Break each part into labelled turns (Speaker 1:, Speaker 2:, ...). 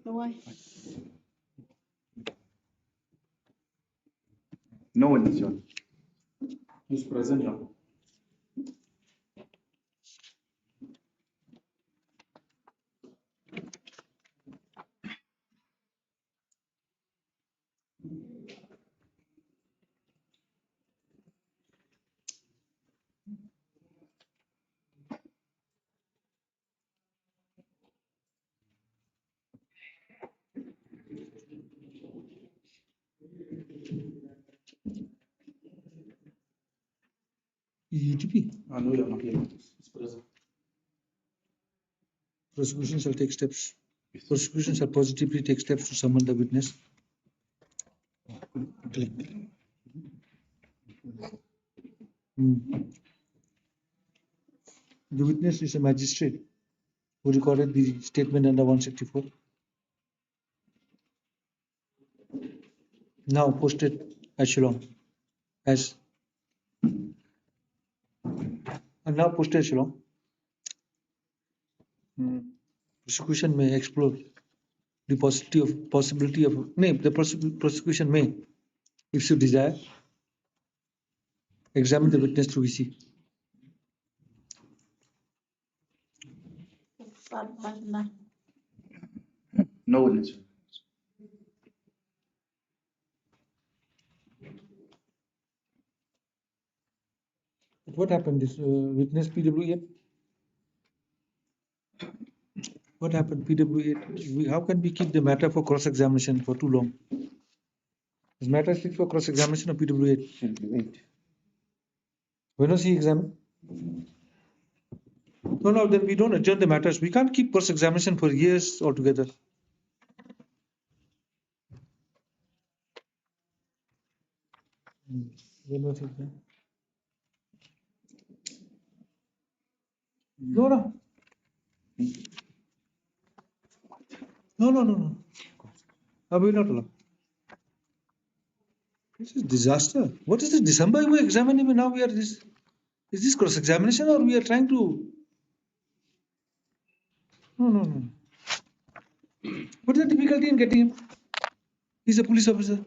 Speaker 1: Why?
Speaker 2: No one is on.
Speaker 3: Who's present here?
Speaker 4: UTP.
Speaker 3: No, you're not here. Who's present?
Speaker 4: Prosecution shall take steps. Prosecution shall positively take steps to summon the witness. Click. The witness is a magistrate who recorded the statement under 164. Now posted at Shillong as now posted at Shillong. Prosecution may explore the possibility of the prosecution may, if so desire, examine the witness through VC.
Speaker 2: No one is on.
Speaker 4: What happened? This witness PW8? What happened? PW8? How can we keep the matter for cross-examination for too long? Is matter fixed for cross-examination or PW8? When was he examined? No, then we don't adjourn the matters. We can't keep cross-examination for years altogether. When was he examined? No. I will not allow. This is disaster. What is this? December we examined him and now we are this. Is this cross-examination or we are trying to? No. What is the difficulty in getting him? He's a police officer.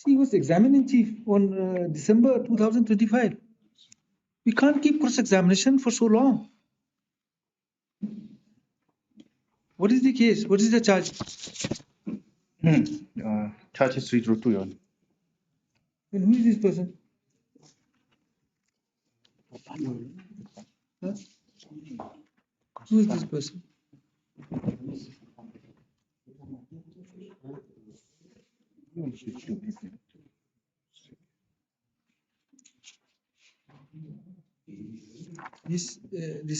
Speaker 4: He was examined in chief on December 2025. We can't keep cross-examination for so long. What is the case? What is the charge?
Speaker 2: Charge is 302 on.
Speaker 4: And who is this person? Huh? Who is this person? This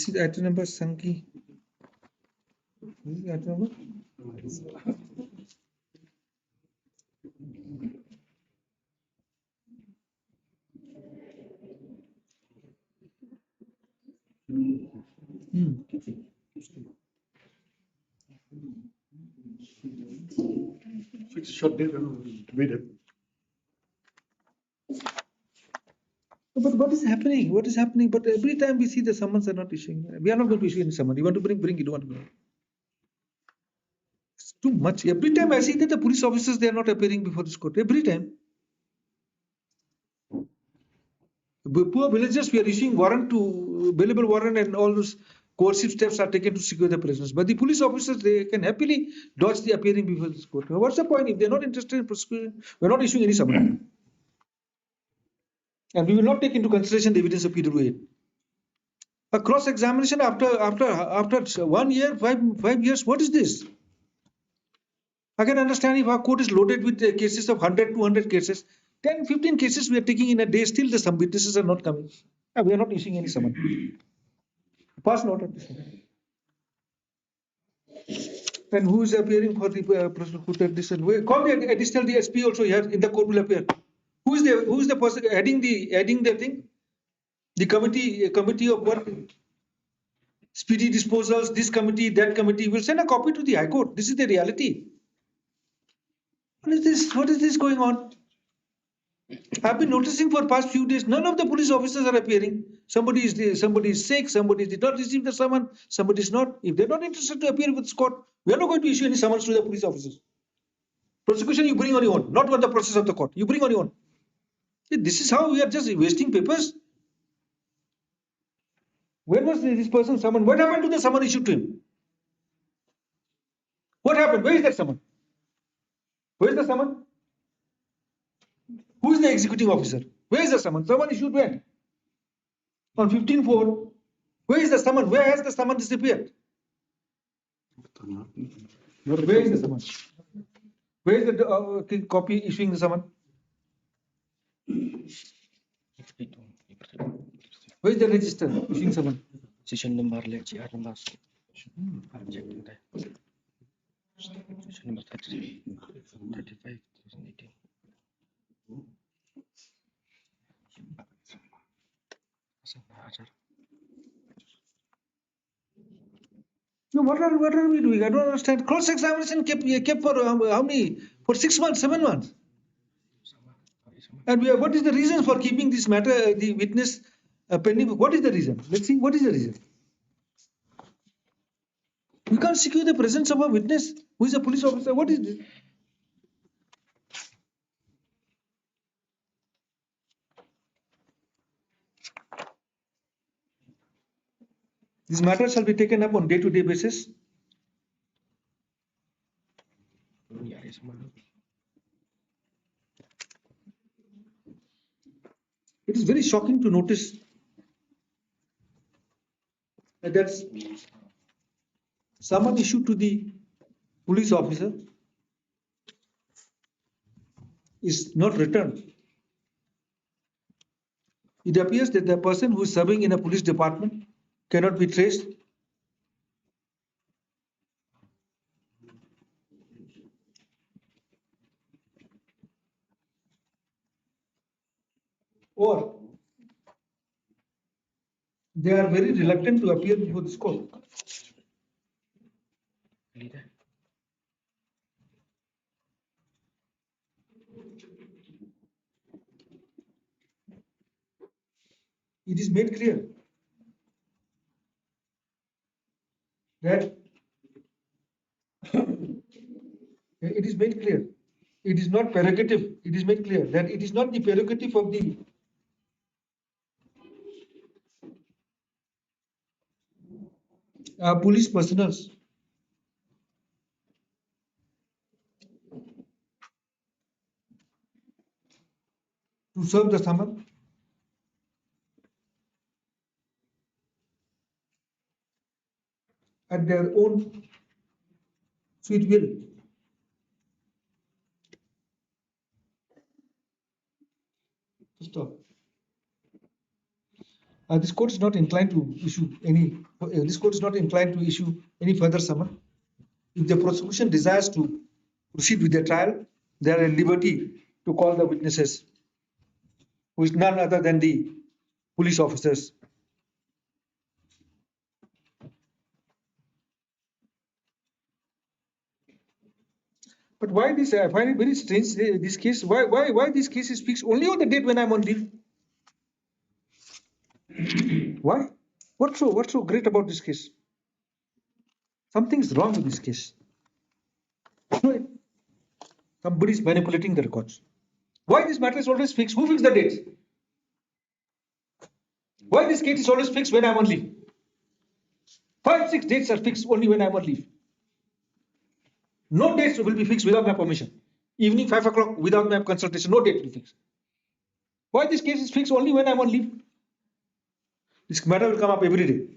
Speaker 4: is item number Sanki. This is item number.
Speaker 3: Short date to be there.
Speaker 4: But what is happening? What is happening? But every time we see the summons are not issuing. We are not going to issue any summons. You want to bring, you don't want to bring. It's too much. Every time I see that the police officers, they are not appearing before this court. Every time. Poor villagers, we are issuing warrant to, bailable warrant and all those coercive steps are taken to secure the presence. But the police officers, they can happily dodge the appearing before this court. What's the point? If they are not interested in prosecution, we are not issuing any summons. And we will not take into consideration the evidence of PW8. A cross-examination after 1 year, 5 years, what is this? I can understand if our court is loaded with cases of 100, 200 cases, 10, 15 cases we are taking in a day, still the some witnesses are not coming. We are not issuing any summons. Pass note of this one. And who is appearing for the prosecutor? Call the additional DSP also here in the court will appear. Who is the person heading the thing? The committee of what? Speedy disposals, this committee, that committee. Will send a copy to the High Court. This is the reality. What is this? What is this going on? I've been noticing for past few days, none of the police officers are appearing. Somebody is sick, somebody did not receive the summon, somebody is not. If they're not interested to appear with court, we are not going to issue any summons to the police officers. Prosecution you bring on your own, not on the process of the court. You bring on your own. See, this is how we are just wasting papers. When was this person summoned? What happened to the summon issued to him? What happened? Where is that summon? Where is the summon? Who is the executing officer? Where is the summon? Summon issued when? On 15/4. Where is the summon? Where has the summon disappeared? Where is the summon? Where is the copy issuing the summon? Where is the register issuing summon?
Speaker 1: Session number GR number. Session number 35 2018.
Speaker 4: No, what are we doing? I don't understand. Cross examination kept for how many? For 6 months, 7 months. And what is the reason for keeping this matter, the witness pending? What is the reason? Let's see. What is the reason? We can't secure the presence of a witness who is a police officer. What is this? This matter shall be taken up on day-to-day basis. It is very shocking to notice that someone issued to the police officer is not returned. It appears that the person who is serving in a police department cannot be traced. Or they are very reluctant to appear before this court. It is made clear that it is made clear. It is not prerogative. It is made clear that it is not the prerogative of the police personnel to serve the summon at their own sweet will. Stop. This court is not inclined to issue any. This court is not inclined to issue any further summon. If the prosecution desires to proceed with the trial, they are at liberty to call the witnesses, who is none other than the police officers. But why this? I find it very strange. This case. Why this case is fixed only on the date when I'm on leave? Why? What's so great about this case? Something's wrong with this case. No, somebody is manipulating the records. Why this matter is always fixed? Who fixed the dates? Why this case is always fixed when I'm on leave? 5, 6 dates are fixed only when I'm on leave. No dates will be fixed without my permission. Evening 5 o'clock without my consultation, no date will be fixed. Why this case is fixed only when I'm on leave? This matter will come up every day.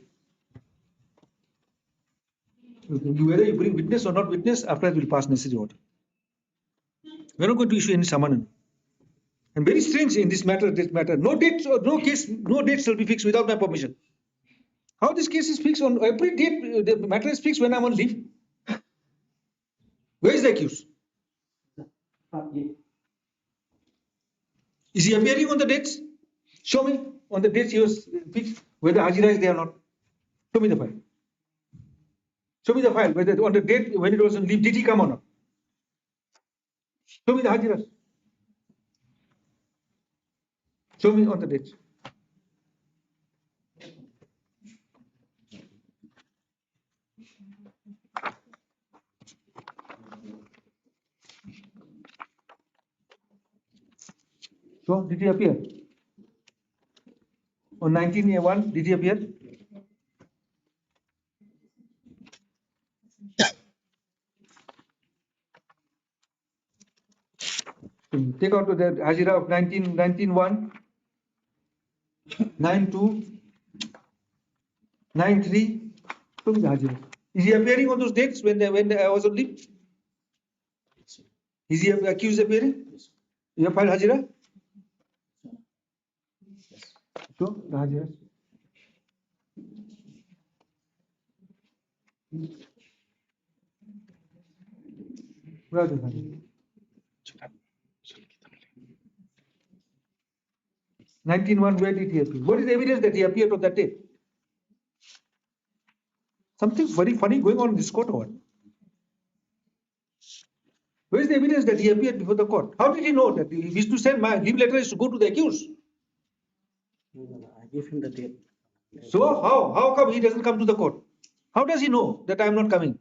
Speaker 4: Whether you bring witness or not witness, after that we'll pass necessary order. We're not going to issue any summon. And very strange in this matter, no dates or no case, no dates shall be fixed without my permission. How this case is fixed on every date, the matter is fixed when I'm on leave. Where is the accused? Is he appearing on the dates? Show me on the dates he was fixed, whether Hajira is there or not. Show me the file. Show me the file, whether on the date when it was on leave, did he come or not? Show me the Hajiras. Show me on the dates. So, did he appear? On 19A1, did he appear? Take out the Hajira of 19-1, 9-2, 9-3. Show me the Hajira. Is he appearing on those dates when I was on leave? Is he accused appearing? You have filed Hajira? Show the Hajira. Where is the Hajira? 19-1, where did he appear? What is the evidence that he appeared on that day? Something very funny going on in this court or what? Where is the evidence that he appeared before the court? How did he know that he wished to send my leave letter is to go to the accused?
Speaker 1: I gave him the date.
Speaker 4: So how come he doesn't come to the court? How does he know that I am not coming?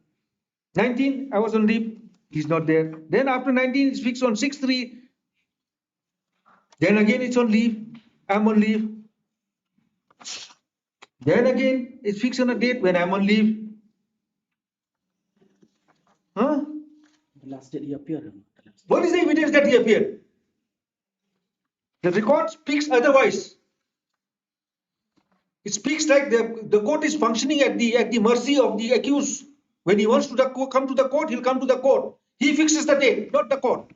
Speaker 4: 19, I was on leave, he's not there. Then after 19, it's fixed on 6-3. Then again it's on leave, I'm on leave. Then again it's fixed on a date when I'm on leave. Huh?
Speaker 1: The last date he appeared.
Speaker 4: What is the evidence that he appeared? The record speaks otherwise. It speaks like the court is functioning at the mercy of the accused. When he wants to come to the court, he'll come to the court. He fixes the date, not the court.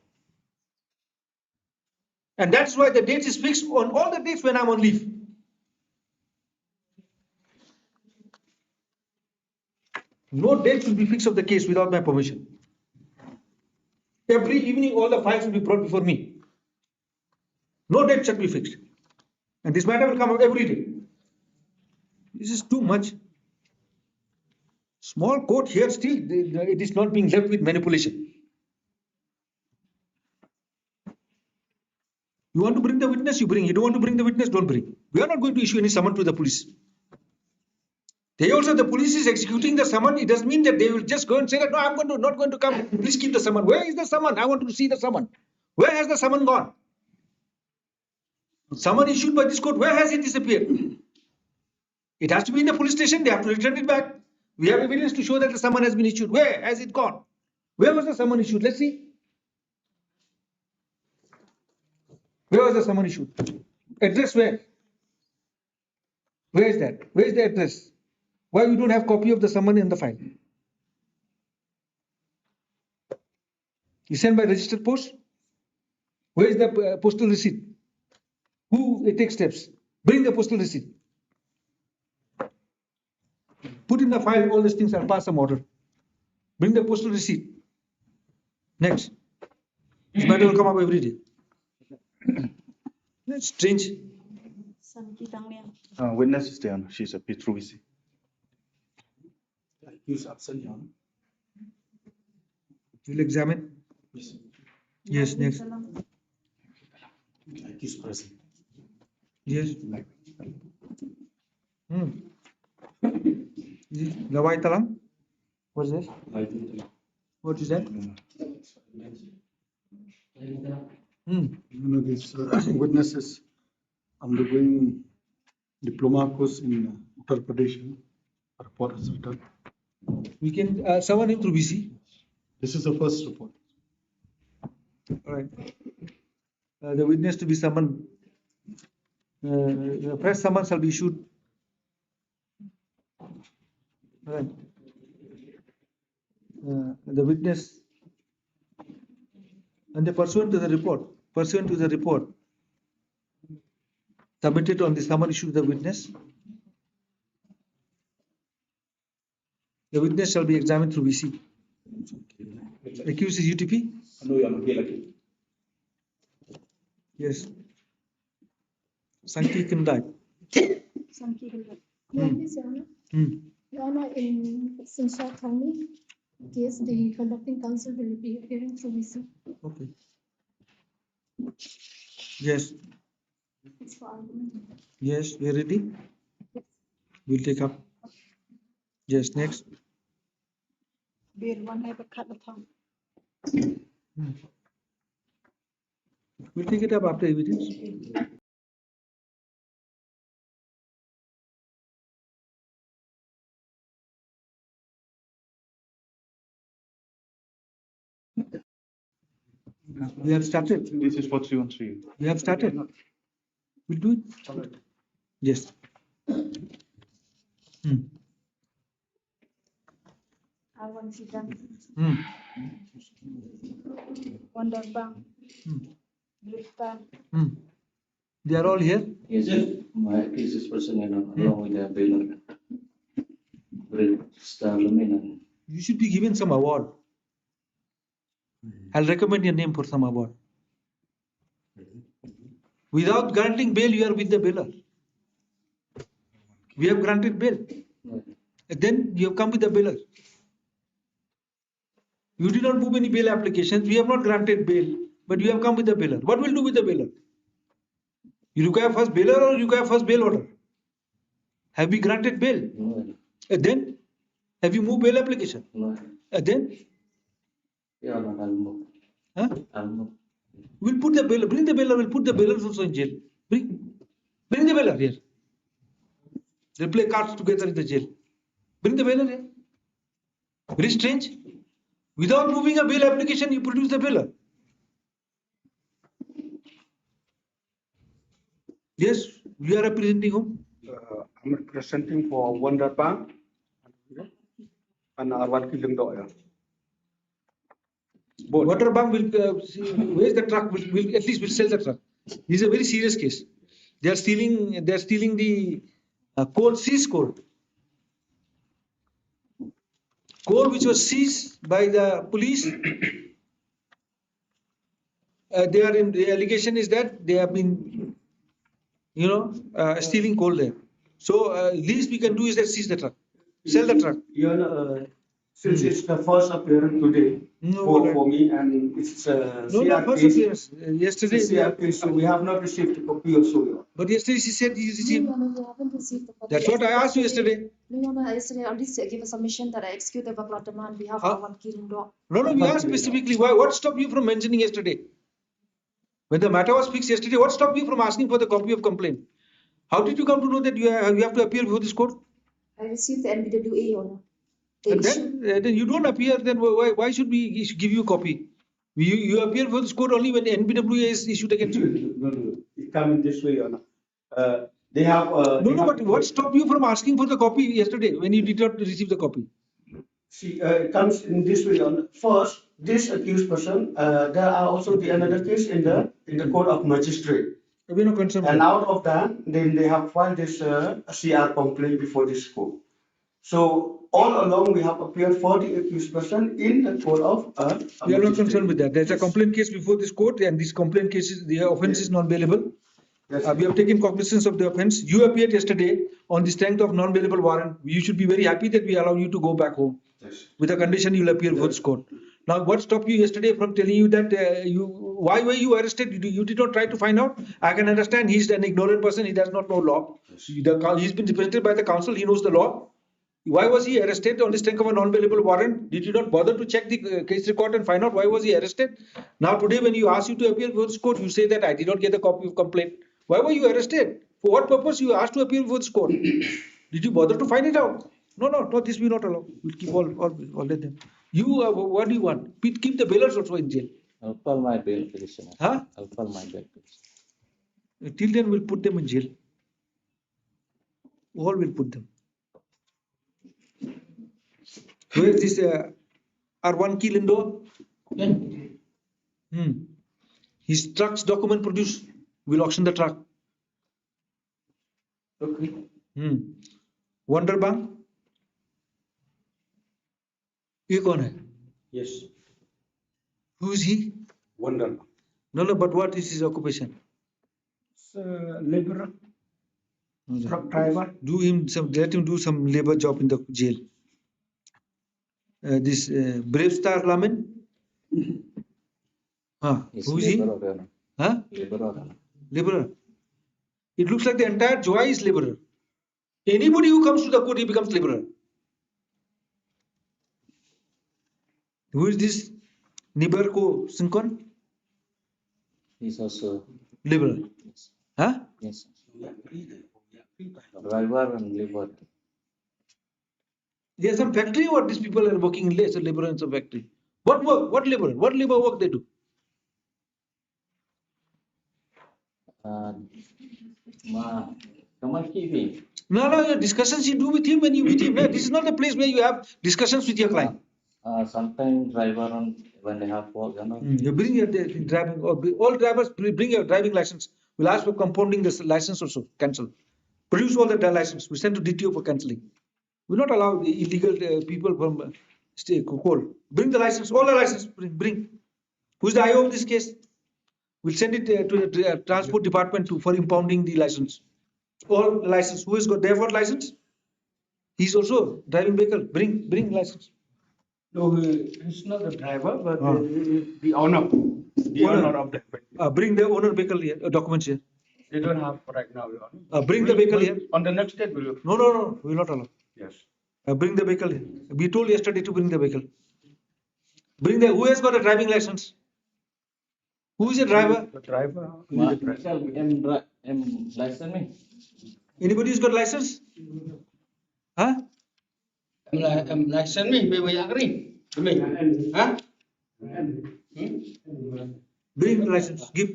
Speaker 4: And that's why the date is fixed on all the dates when I'm on leave. No date will be fixed of the case without my permission. Every evening, all the files will be brought before me. No date shall be fixed. And this matter will come up every day. This is too much. Small court here still, it is not being left with manipulation. You want to bring the witness, you bring. You don't want to bring the witness, don't bring. We are not going to issue any summon to the police. They also, the police is executing the summon. It doesn't mean that they will just go and say that, no, I'm not going to come. Please keep the summon. Where is the summon? I want to see the summon. Where has the summon gone? Summon issued by this court, where has it disappeared? It has to be in the police station. They have to return it back. We have evidence to show that the summon has been issued. Where has it gone? Where was the summon issued? Let's see. Where was the summon issued? Address where? Where is that? Where is the address? Why we don't have copy of the summon in the file? You sent by registered post? Where is the postal receipt? Who takes steps? Bring the postal receipt. Put in the file, all these things are pass some order. Bring the postal receipt. Next. This matter will come up every day. That's strange.
Speaker 2: Witness is there. She's a bit through busy.
Speaker 3: Accused absent, Your Honor.
Speaker 4: You'll examine?
Speaker 3: Yes.
Speaker 4: Yes, next.
Speaker 3: Accused present.
Speaker 4: Yes. Lawai talang? What's this? What is that?
Speaker 3: These witnesses undergoing diploma course in Uttar Pradesh. Report is returned.
Speaker 4: We can summon him through BC.
Speaker 3: This is the first report.
Speaker 4: All right. The witness to be summoned. The press summons shall be issued. All right. The witness and the pursuant to the report submitted on the summon issued to the witness. The witness shall be examined through VC. Accused is UTP?
Speaker 3: No, Your Honor.
Speaker 4: Yes. Sankey Kindai.
Speaker 5: Yes, Your Honor. Your Honor, in Sinsha County case, the conducting counsel will be appearing through VC.
Speaker 4: Okay. Yes.
Speaker 5: It's for argument.
Speaker 4: Yes, we are ready. We'll take up. Yes, next.
Speaker 6: Bill one have a cut of tongue.
Speaker 4: We'll take it up after evidence. We have started.
Speaker 2: This is for 313.
Speaker 4: We have started. We'll do it. Yes. Hmm.
Speaker 6: I want to done.
Speaker 4: Hmm.
Speaker 6: Wonder Bank.
Speaker 4: Hmm.
Speaker 6: Briftan.
Speaker 4: Hmm. They are all here.
Speaker 1: Yes, sir. My case is person, along with the bailiff. Great star lumen.
Speaker 4: You should be given some award. I'll recommend your name for some award. Without granting bail, you are with the bailer. We have granted bail. Then you have come with the bailer. You did not move any bail applications. We have not granted bail, but you have come with the bailer. What will do with the bailer? You require first bailer or you require first bail order? Have we granted bail?
Speaker 1: No,
Speaker 4: Then have you moved bail application?
Speaker 1: no.
Speaker 4: Then
Speaker 1: Yeah, I'll move.
Speaker 4: huh?
Speaker 1: I'll move.
Speaker 4: We'll put the bailer. Bring the bailer. We'll put the bailers also in jail. Bring the bailer here. They'll play cards together in the jail. Bring the bailer here. Very strange. Without moving a bail application, you produce the bailer. Yes, we are representing whom?
Speaker 3: I'm representing for Wonder Bank and Arwan Kilimdo.
Speaker 4: Water bank will where's the truck? Will at least will sell the truck. This is a very serious case. They are stealing. They are stealing the coal, seized coal. Coal which was seized by the police. They are in the allegation is that they have been, stealing coal there. So least we can do is that seize the truck, sell the truck.
Speaker 3: Since it's the first appearance today for me, and it's
Speaker 4: No, not first appearance. Yesterday.
Speaker 3: CRP, so we have not received a copy also.
Speaker 4: But yesterday she said you
Speaker 5: No,
Speaker 4: received.
Speaker 5: Your Honor, we haven't received the copy.
Speaker 4: That's what I asked you yesterday.
Speaker 5: No, Your Honor, yesterday I already gave a submission that I executed the Baklata on behalf
Speaker 4: Huh?
Speaker 5: of one Kirimdo.
Speaker 4: No, we asked specifically why. What stopped you from mentioning yesterday? When the matter was fixed yesterday, what stopped you from asking for the copy of complaint? How did you come to know that you have to appear before this court?
Speaker 5: I received the NBWA, Your Honor. They
Speaker 4: And
Speaker 5: issued-
Speaker 4: then you don't appear. Then why should we give you a copy? You appear before this court only when NBWA is issued against you.
Speaker 3: No. It come in this way, Your Honor. They have.
Speaker 4: No. But what stopped you from asking for the copy yesterday when you did not receive the copy?
Speaker 3: See, it comes in this way. On first, this accused person. There are also the another case in the court of magistrate.
Speaker 4: We are not concerned.
Speaker 3: And out of that, then they have filed this CR complaint before this court. So all along, we have appeared for the accused person in the court of.
Speaker 4: We are not concerned with that. There's a complaint case before this court, and this complaint case is the offence is non-bailable.
Speaker 3: Yes.
Speaker 4: We have taken cognizance of the offence. You appeared yesterday on the strength of non-bailable warrant. You should be very happy that we allow you to go back home.
Speaker 3: Yes.
Speaker 4: With a condition you'll appear before this court. Now, what stopped you yesterday from telling you that why were you arrested? You did not try to find out. I can understand he's an ignorant person. He does not know law. He's been represented by the council. He knows the law. Why was he arrested on the strength of a non-bailable warrant? Did you not bother to check the case record and find out why was he arrested? Now today when you ask you to appear before this court, you say that I did not get a copy of complaint. Why were you arrested? For what purpose you asked to appear before this court? Did you bother to find it out? No, this we not allow. We'll keep all let them. You, what do you want? Keep the bailers also in jail.
Speaker 1: I'll file my bail petition.
Speaker 4: Huh?
Speaker 1: I'll file my bail petition.
Speaker 4: Till then we'll put them in jail. All will put them. Where is this R1 key Lindo? His truck's document produced. We'll auction the truck.
Speaker 3: Okay.
Speaker 4: Wonder Bank? ये कौन है?
Speaker 3: Yes.
Speaker 4: Who is he?
Speaker 3: Wonder.
Speaker 4: No, but what is his occupation?
Speaker 3: Laborer, truck driver.
Speaker 4: Let him do some labor job in the jail. This Brave Star Lamin? Who is he?
Speaker 1: Laborer.
Speaker 4: Huh?
Speaker 1: Laborer.
Speaker 4: Laborer. It looks like the entire Joy is laborer. Anybody who comes to the court, he becomes laborer. Who is this Nibarko Sinkon?
Speaker 1: He's also,
Speaker 4: Laborer.
Speaker 1: yes,
Speaker 4: Huh?
Speaker 1: yes, driver and labor.
Speaker 4: There's some factory or these people are working in as a laborer in some factory. What work? What labor? What labor work they do?
Speaker 1: Come on, TV.
Speaker 4: No, your discussions you do with him when you meet him. No, this is not the place where you have discussions with your client.
Speaker 1: Sometimes driver on when they have work,
Speaker 4: You bring your driving, all drivers bring your driving license. We'll ask for compounding this license also, cancel. Produce all the license. We send to DTO for cancelling. We will not allow the illegal people from stay call. Bring the license, all the license, bring. Who's the IO of this case? We'll send it to the transport department for impounding the license. All the license. Who has got therefore license? He's also driving vehicle. Bring license.
Speaker 3: No, he's not the driver, but the owner. The owner of the vehicle.
Speaker 4: Bring the owner vehicle here, documents here.
Speaker 3: They don't have right now, Your Honor.
Speaker 4: Bring the vehicle here.
Speaker 3: On the next day, will you?
Speaker 4: No, we will not allow.
Speaker 3: Yes.
Speaker 4: Bring the vehicle here. We told yesterday to bring the vehicle. Bring the, who has got a driving license? Who is a driver?
Speaker 3: The driver.
Speaker 1: License me.
Speaker 4: Anybody who's got license? Huh?
Speaker 3: License me, we agree. Huh?
Speaker 4: Bring the license. Give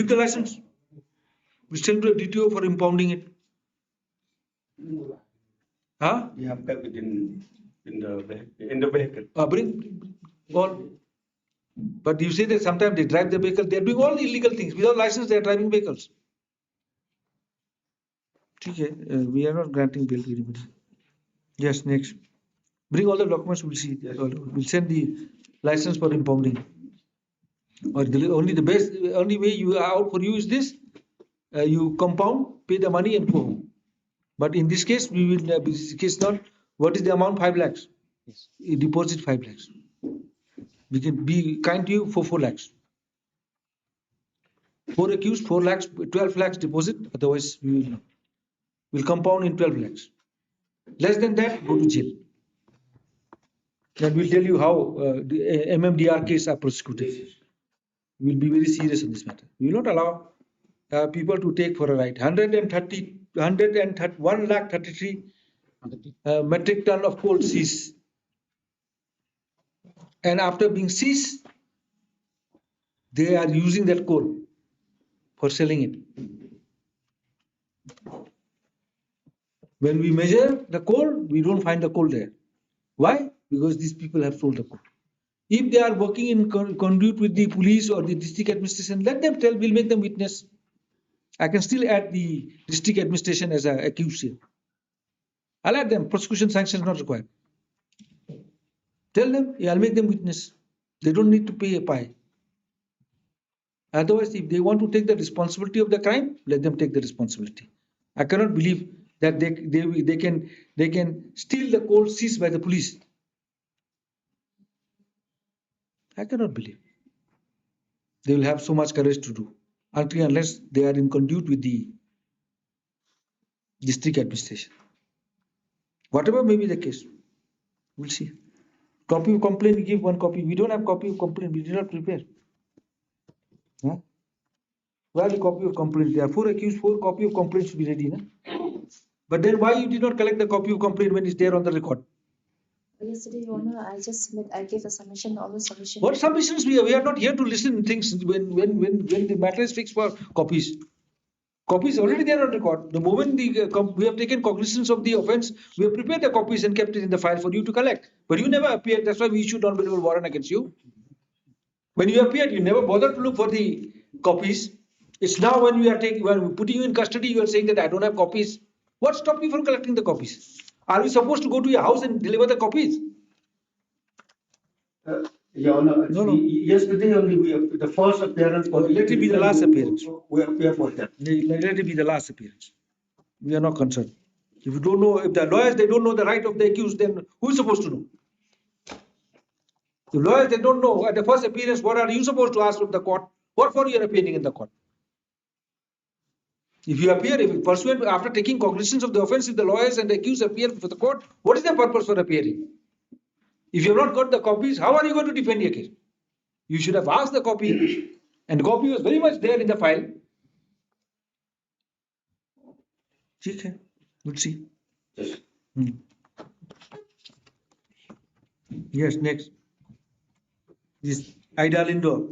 Speaker 4: the license. We send to the DTO for impounding it. Huh?
Speaker 3: You have kept it in the vehicle.
Speaker 4: Bring all. But you say that sometimes they drive the vehicle, they are doing all the illegal things. Without license, they are driving vehicles. Okay, we are not granting bail to anybody. Yes, next. Bring all the documents, we'll see. We'll send the license for impounding. Or only way you are out for you is this. You compound, pay the money and go home. But in this case, we will, this case not, what is the amount? 5 lakhs.
Speaker 1: Yes.
Speaker 4: You deposit 5 lakhs. We can be kind to you for 4 lakhs. 4 accused, 4 lakhs, 12 lakhs deposit, otherwise we will compound in 12 lakhs. Less than that, go to jail. Then we'll tell you how the MMDR case are prosecuted. We will be very serious on this matter. We will not allow people to take for a ride. 133 metric ton of coal seized. And after being seized, they are using that coal for selling it. When we measure the coal, we don't find the coal there. Why? Because these people have sold the coal. If they are working in conduit with the police or the district administration, let them tell, we'll make them witness. I can still add the district administration as an accused here. I'll add them, prosecution sanction is not required. Tell them, yeah, I'll make them witness. They don't need to pay a pie. Otherwise, if they want to take the responsibility of the crime, let them take the responsibility. I cannot believe that they can steal the coal seized by the police. I cannot believe. They will have so much courage to do, unless they are in conduit with the district administration. Whatever may be the case, we'll see. Copy of complaint, we give one copy. We don't have copy of complaint, we did not prepare. Huh? Where the copy of complaint? There are 4 accused, 4 copy of complaint should be ready. Na? But then why you did not collect the copy of complaint when it's there on the record?
Speaker 7: Yesterday, Your Honor, I gave a submission, all the submission.
Speaker 4: What submissions we are? We are not here to listen things when the matter is fixed for copies. Copies already there on record. The moment we have taken cognizance of the offence, we have prepared the copies and kept it in the file for you to collect. But you never appeared. That's why we issued non-bailable warrant against you. When you appeared, you never bothered to look for the copies. It's now when we are putting you in custody, you are saying that I don't have copies. What stopped you from collecting the copies? Are we supposed to go to your house and deliver the copies?
Speaker 3: Your Honor,
Speaker 4: No.
Speaker 3: yesterday only we have the first appearance.
Speaker 4: Let it be the last appearance.
Speaker 3: We appear for that.
Speaker 4: Let it be the last appearance. We are not concerned. If you don't know, if the lawyers they don't know the right of the accused, then who is supposed to know? The lawyers they don't know at the first appearance, what are you supposed to ask from the court? What for you are appearing in the court? If you appear, if pursuant after taking cognizance of the offence, if the lawyers and the accused appear before the court, what is the purpose for appearing? If you have not got the copies, how are you going to defend your case? You should have asked the copy, and the copy was very much there in the file. ठीक है, we'll see.
Speaker 1: Yes.
Speaker 4: Yes, next. This ideal indoor.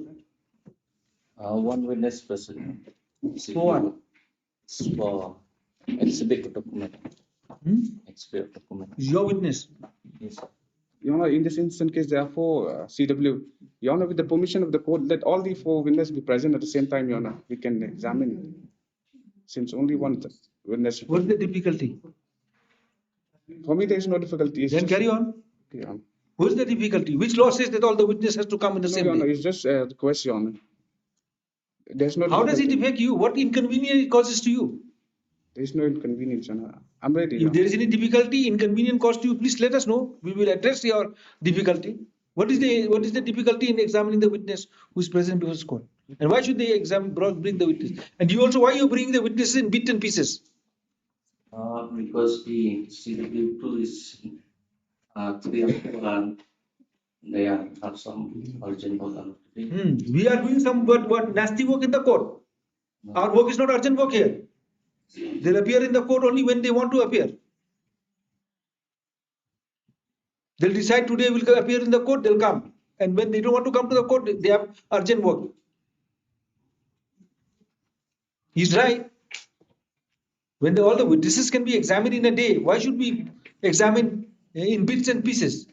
Speaker 1: One witness present.
Speaker 4: For what?
Speaker 1: It's for exhibit document. Exhibit document.
Speaker 4: Is your witness?
Speaker 1: Yes.
Speaker 8: Your Honor, in this instant case, therefore, CW, Your Honor, with the permission of the court, let all the four witnesses be present at the same time, Your Honor. We can examine, since only one witness.
Speaker 4: What is the difficulty?
Speaker 8: For me, there is no difficulty. It's
Speaker 4: Then
Speaker 8: just-
Speaker 4: carry on.
Speaker 8: Okay, Your Honor.
Speaker 4: What is the difficulty? Which law says that all the witnesses has to come in the
Speaker 8: No,
Speaker 4: same
Speaker 8: Your Honor,
Speaker 4: day?
Speaker 8: it's just a request, Your Honor. There's no
Speaker 4: How does it
Speaker 8: difficulty.
Speaker 4: affect you? What inconvenience it causes to you?
Speaker 8: There is no inconvenience, Your Honor. I'm ready, Your
Speaker 4: If there is any difficulty, inconvenience caused to you, please let us know. We will address your difficulty. What is the difficulty in examining the witness who is present before the court? And why should they bring the witness? And you also, why you bring the witnesses in bits and pieces?
Speaker 1: Because the CW2 is 3 or 4 and they have some urgent work on today.
Speaker 4: We are doing some what nasty work in the court. Our work is not urgent work here. They'll appear in the court only when they want to appear. They'll decide today will appear in the court, they'll come. And when they don't want to come to the court, they have urgent work. He's right. When all the witnesses can be examined in a day, why should we examine in bits and pieces?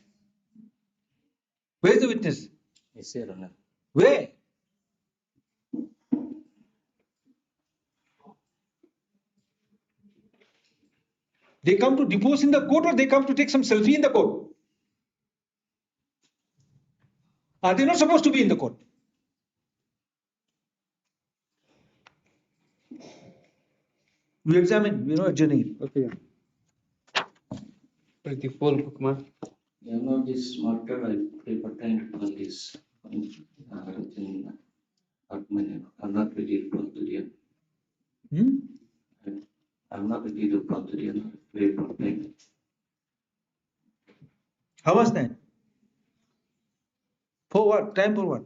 Speaker 4: Where is the witness?
Speaker 1: Yes, Your Honor.
Speaker 4: Where? They come to depose in the court or they come to take some selfie in the court? Are they not supposed to be in the court? We examine, we are not adjourning it.
Speaker 8: Okay, Your Honor. Pretty full, Kumar.
Speaker 1: You know, this matter I pertain to this in I'm not ready to talk to the I'm not ready to talk to the very.
Speaker 4: How was that? For what? Time for what?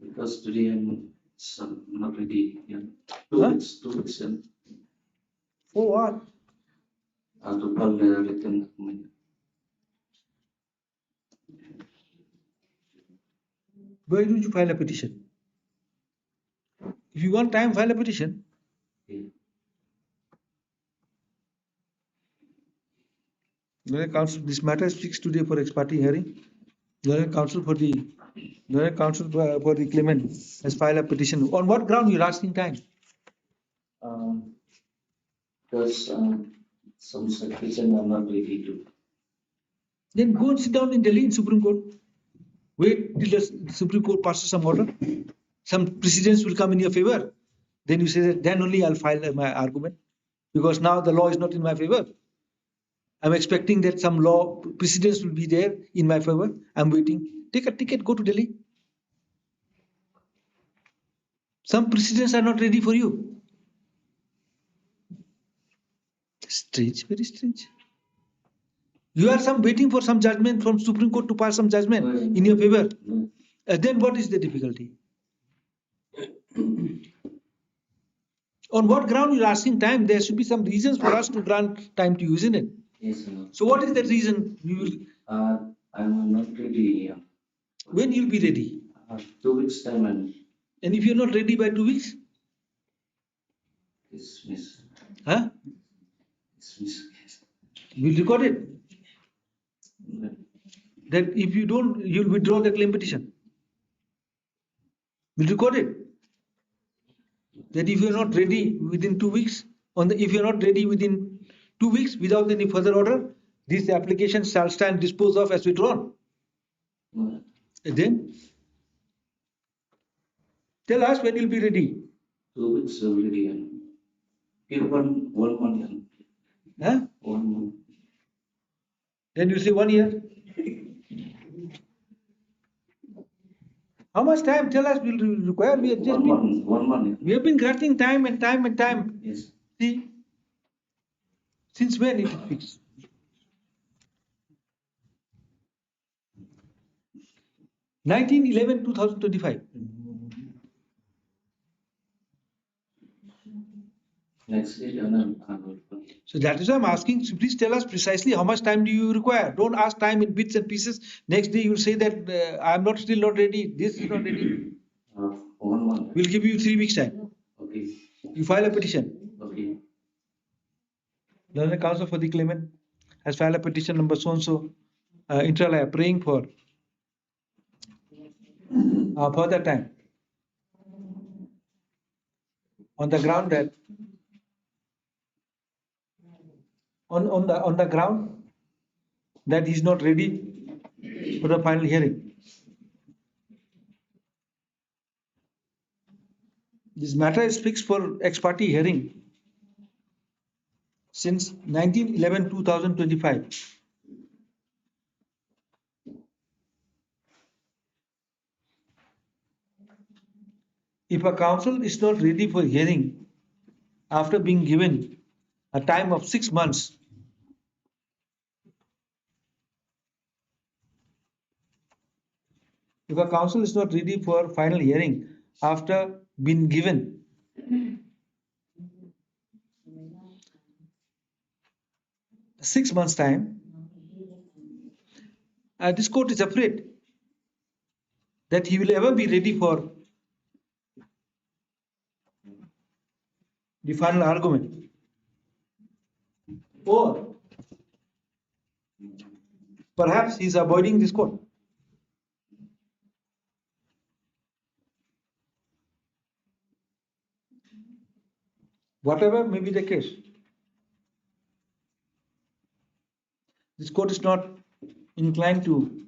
Speaker 1: Because today I'm not ready. Yeah.
Speaker 4: Huh?
Speaker 1: 2 weeks and
Speaker 4: For what?
Speaker 1: to call the written document.
Speaker 4: Why don't you file a petition? If you want time, file a petition.
Speaker 1: Yeah.
Speaker 4: Counsel, this matter is fixed today for ex parte hearing. Counsel for the claimant has filed a petition. On what ground you are asking time?
Speaker 1: Because some situation I'm not ready to.
Speaker 4: Then go and sit down in Delhi in Supreme Court. Wait till the Supreme Court passes some order. Some precedents will come in your favor. Then you say that then only I'll file my argument. Because now the law is not in my favor. I'm expecting that some law precedents will be there in my favor. I'm waiting. Take a ticket, go to Delhi. Some precedents are not ready for you. Strange, very strange. You are waiting for some judgment from Supreme Court to pass some judgment in your favor. Then what is the difficulty? On what ground you are asking time? There should be some reasons for us to grant time to you, isn't it?
Speaker 1: Yes, sir.
Speaker 4: So what is that reason? You will,
Speaker 1: I'm not ready.
Speaker 4: when you'll be ready?
Speaker 1: 2 weeks time and
Speaker 4: And if you're not ready by 2 weeks?
Speaker 1: dismiss.
Speaker 4: Huh?
Speaker 1: Dismiss.
Speaker 4: We'll record it. That if you don't, you'll withdraw the claim petition. We'll record it. That if you're not ready within 2 weeks, if you're not ready within 2 weeks without any further order, this application shall stand disposed of as withdrawn. And then tell us when you'll be ready.
Speaker 1: 2 weeks already. Give one month.
Speaker 4: Huh?
Speaker 1: 1 month.
Speaker 4: Then you say 1 year. How much time? Tell us. We'll require. We have just been.
Speaker 1: 1 month.
Speaker 4: We have been granting time and time and time.
Speaker 1: Yes.
Speaker 4: See, since when it is fixed? 19/11/2025.
Speaker 1: Next day, Your Honor.
Speaker 4: So that is why I'm asking. So please tell us precisely how much time do you require. Don't ask time in bits and pieces. Next day you will say that I'm not still not ready. This is not ready.
Speaker 1: 1 month.
Speaker 4: We'll give you 3 weeks time.
Speaker 1: Okay.
Speaker 4: You file a petition.
Speaker 1: Okay.
Speaker 4: Learned counsel for the claimant has filed a petition number so and so, inter-alia, praying for further time on the ground that on the ground that he's not ready for the final hearing. This matter is fixed for ex parte hearing since 19/11/2025. If a counsel is not ready for hearing after being given a time of 6 months, if a counsel is not ready for final hearing after being given a 6 months time, this court is afraid that he will ever be ready for the final argument, or perhaps he is avoiding this court. Whatever may be the case, this court is not inclined to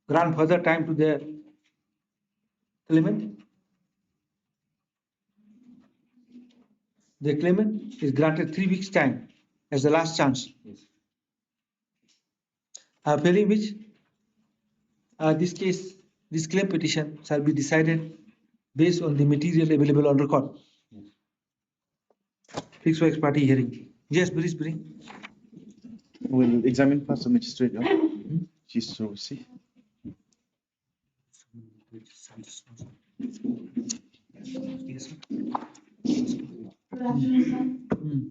Speaker 4: grant further time to their claimant. The claimant is granted 3 weeks time as the last chance.
Speaker 1: Yes.
Speaker 4: Failing which, this claim petition shall be decided based on the material available on record. Fixed for ex parte hearing. Yes, please bring.
Speaker 2: We'll examine first the magistrate. Yeah? She's to see.
Speaker 4: Hmm.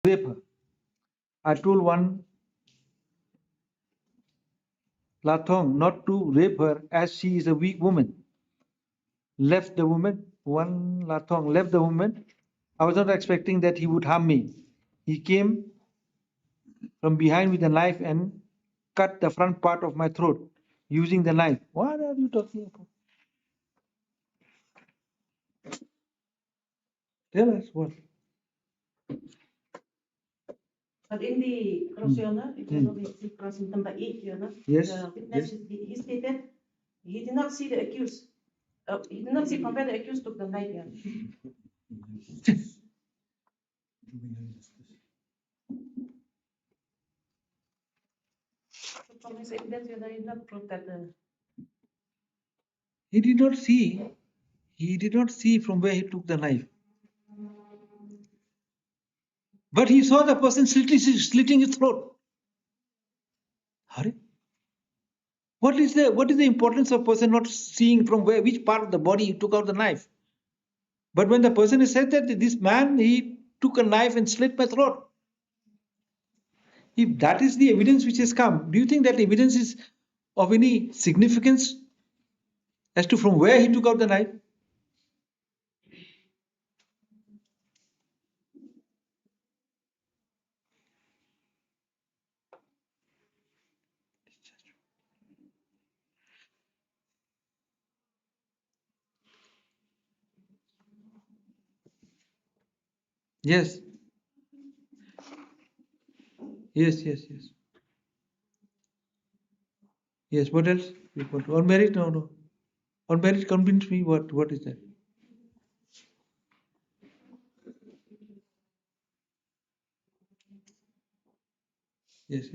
Speaker 4: rape her. I told one Lathong not to rape her as she is a weak woman. Left the woman, one Lathong left the woman. I was not expecting that he would harm me. He came from behind with a knife and cut the front part of my throat using the knife. What are you talking about? Tell us what.
Speaker 9: But in the cross, Your Honor, if you know the cross number 8, Your Honor,
Speaker 4: Yes,
Speaker 9: the witness, he stated he did not see the accused. He did not see from where the accused took the knife, Your Honor. So from his evidence, Your Honor, he did not prove that
Speaker 4: He did not see. He did not see from where he took the knife. But he saw the person slitting his throat. Hurry. What is the importance of person not seeing from which part of the body he took out the knife? But when the person has said that this man, he took a knife and slit my throat. If that is the evidence which has come, do you think that evidence is of any significance as to from where he took out the knife? Yes. Yes. Yes. What else? On merit? No. On merit, convince me. What is that? Yes.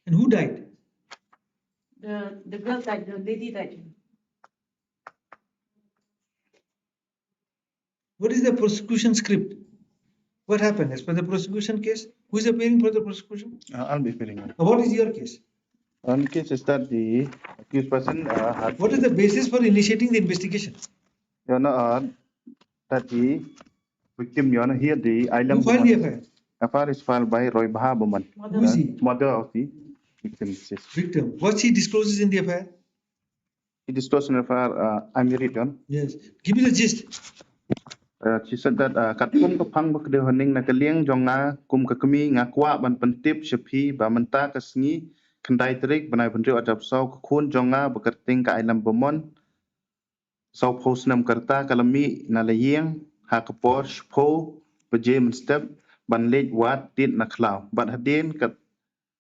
Speaker 4: And who died?
Speaker 9: the girl died, the lady died.
Speaker 4: What is the prosecution script? What happened as per the prosecution case? Who is appearing for the prosecution?
Speaker 2: I'll be filling it.
Speaker 4: What is your case?
Speaker 2: One case is that the accused person had,
Speaker 4: What is the basis for initiating the investigation?
Speaker 2: Your Honor, that the victim, Your Honor, here the
Speaker 4: Who
Speaker 2: island
Speaker 4: filed the
Speaker 2: woman.
Speaker 4: FIR?
Speaker 2: FIR is filed by Roy Baha Boman,
Speaker 4: Who is he?
Speaker 2: mother of the victim.
Speaker 4: Victim. What she discloses in the FIR?
Speaker 2: He disclosed in FIR, I'm married, Your Honor.
Speaker 4: Yes. Give me the gist.
Speaker 2: She said that kat kum ka phang bak de honing na kaliang jonga kum ka kami nga kwa ban pentip shepi ba menta ka sngi kendai trik banai pendri adap sau ka khun jonga bakerting ka ailam bomon sau pos nam karta kalami na layeng ha ka por shpo beje men step ban lej wat tit na klau ban hadin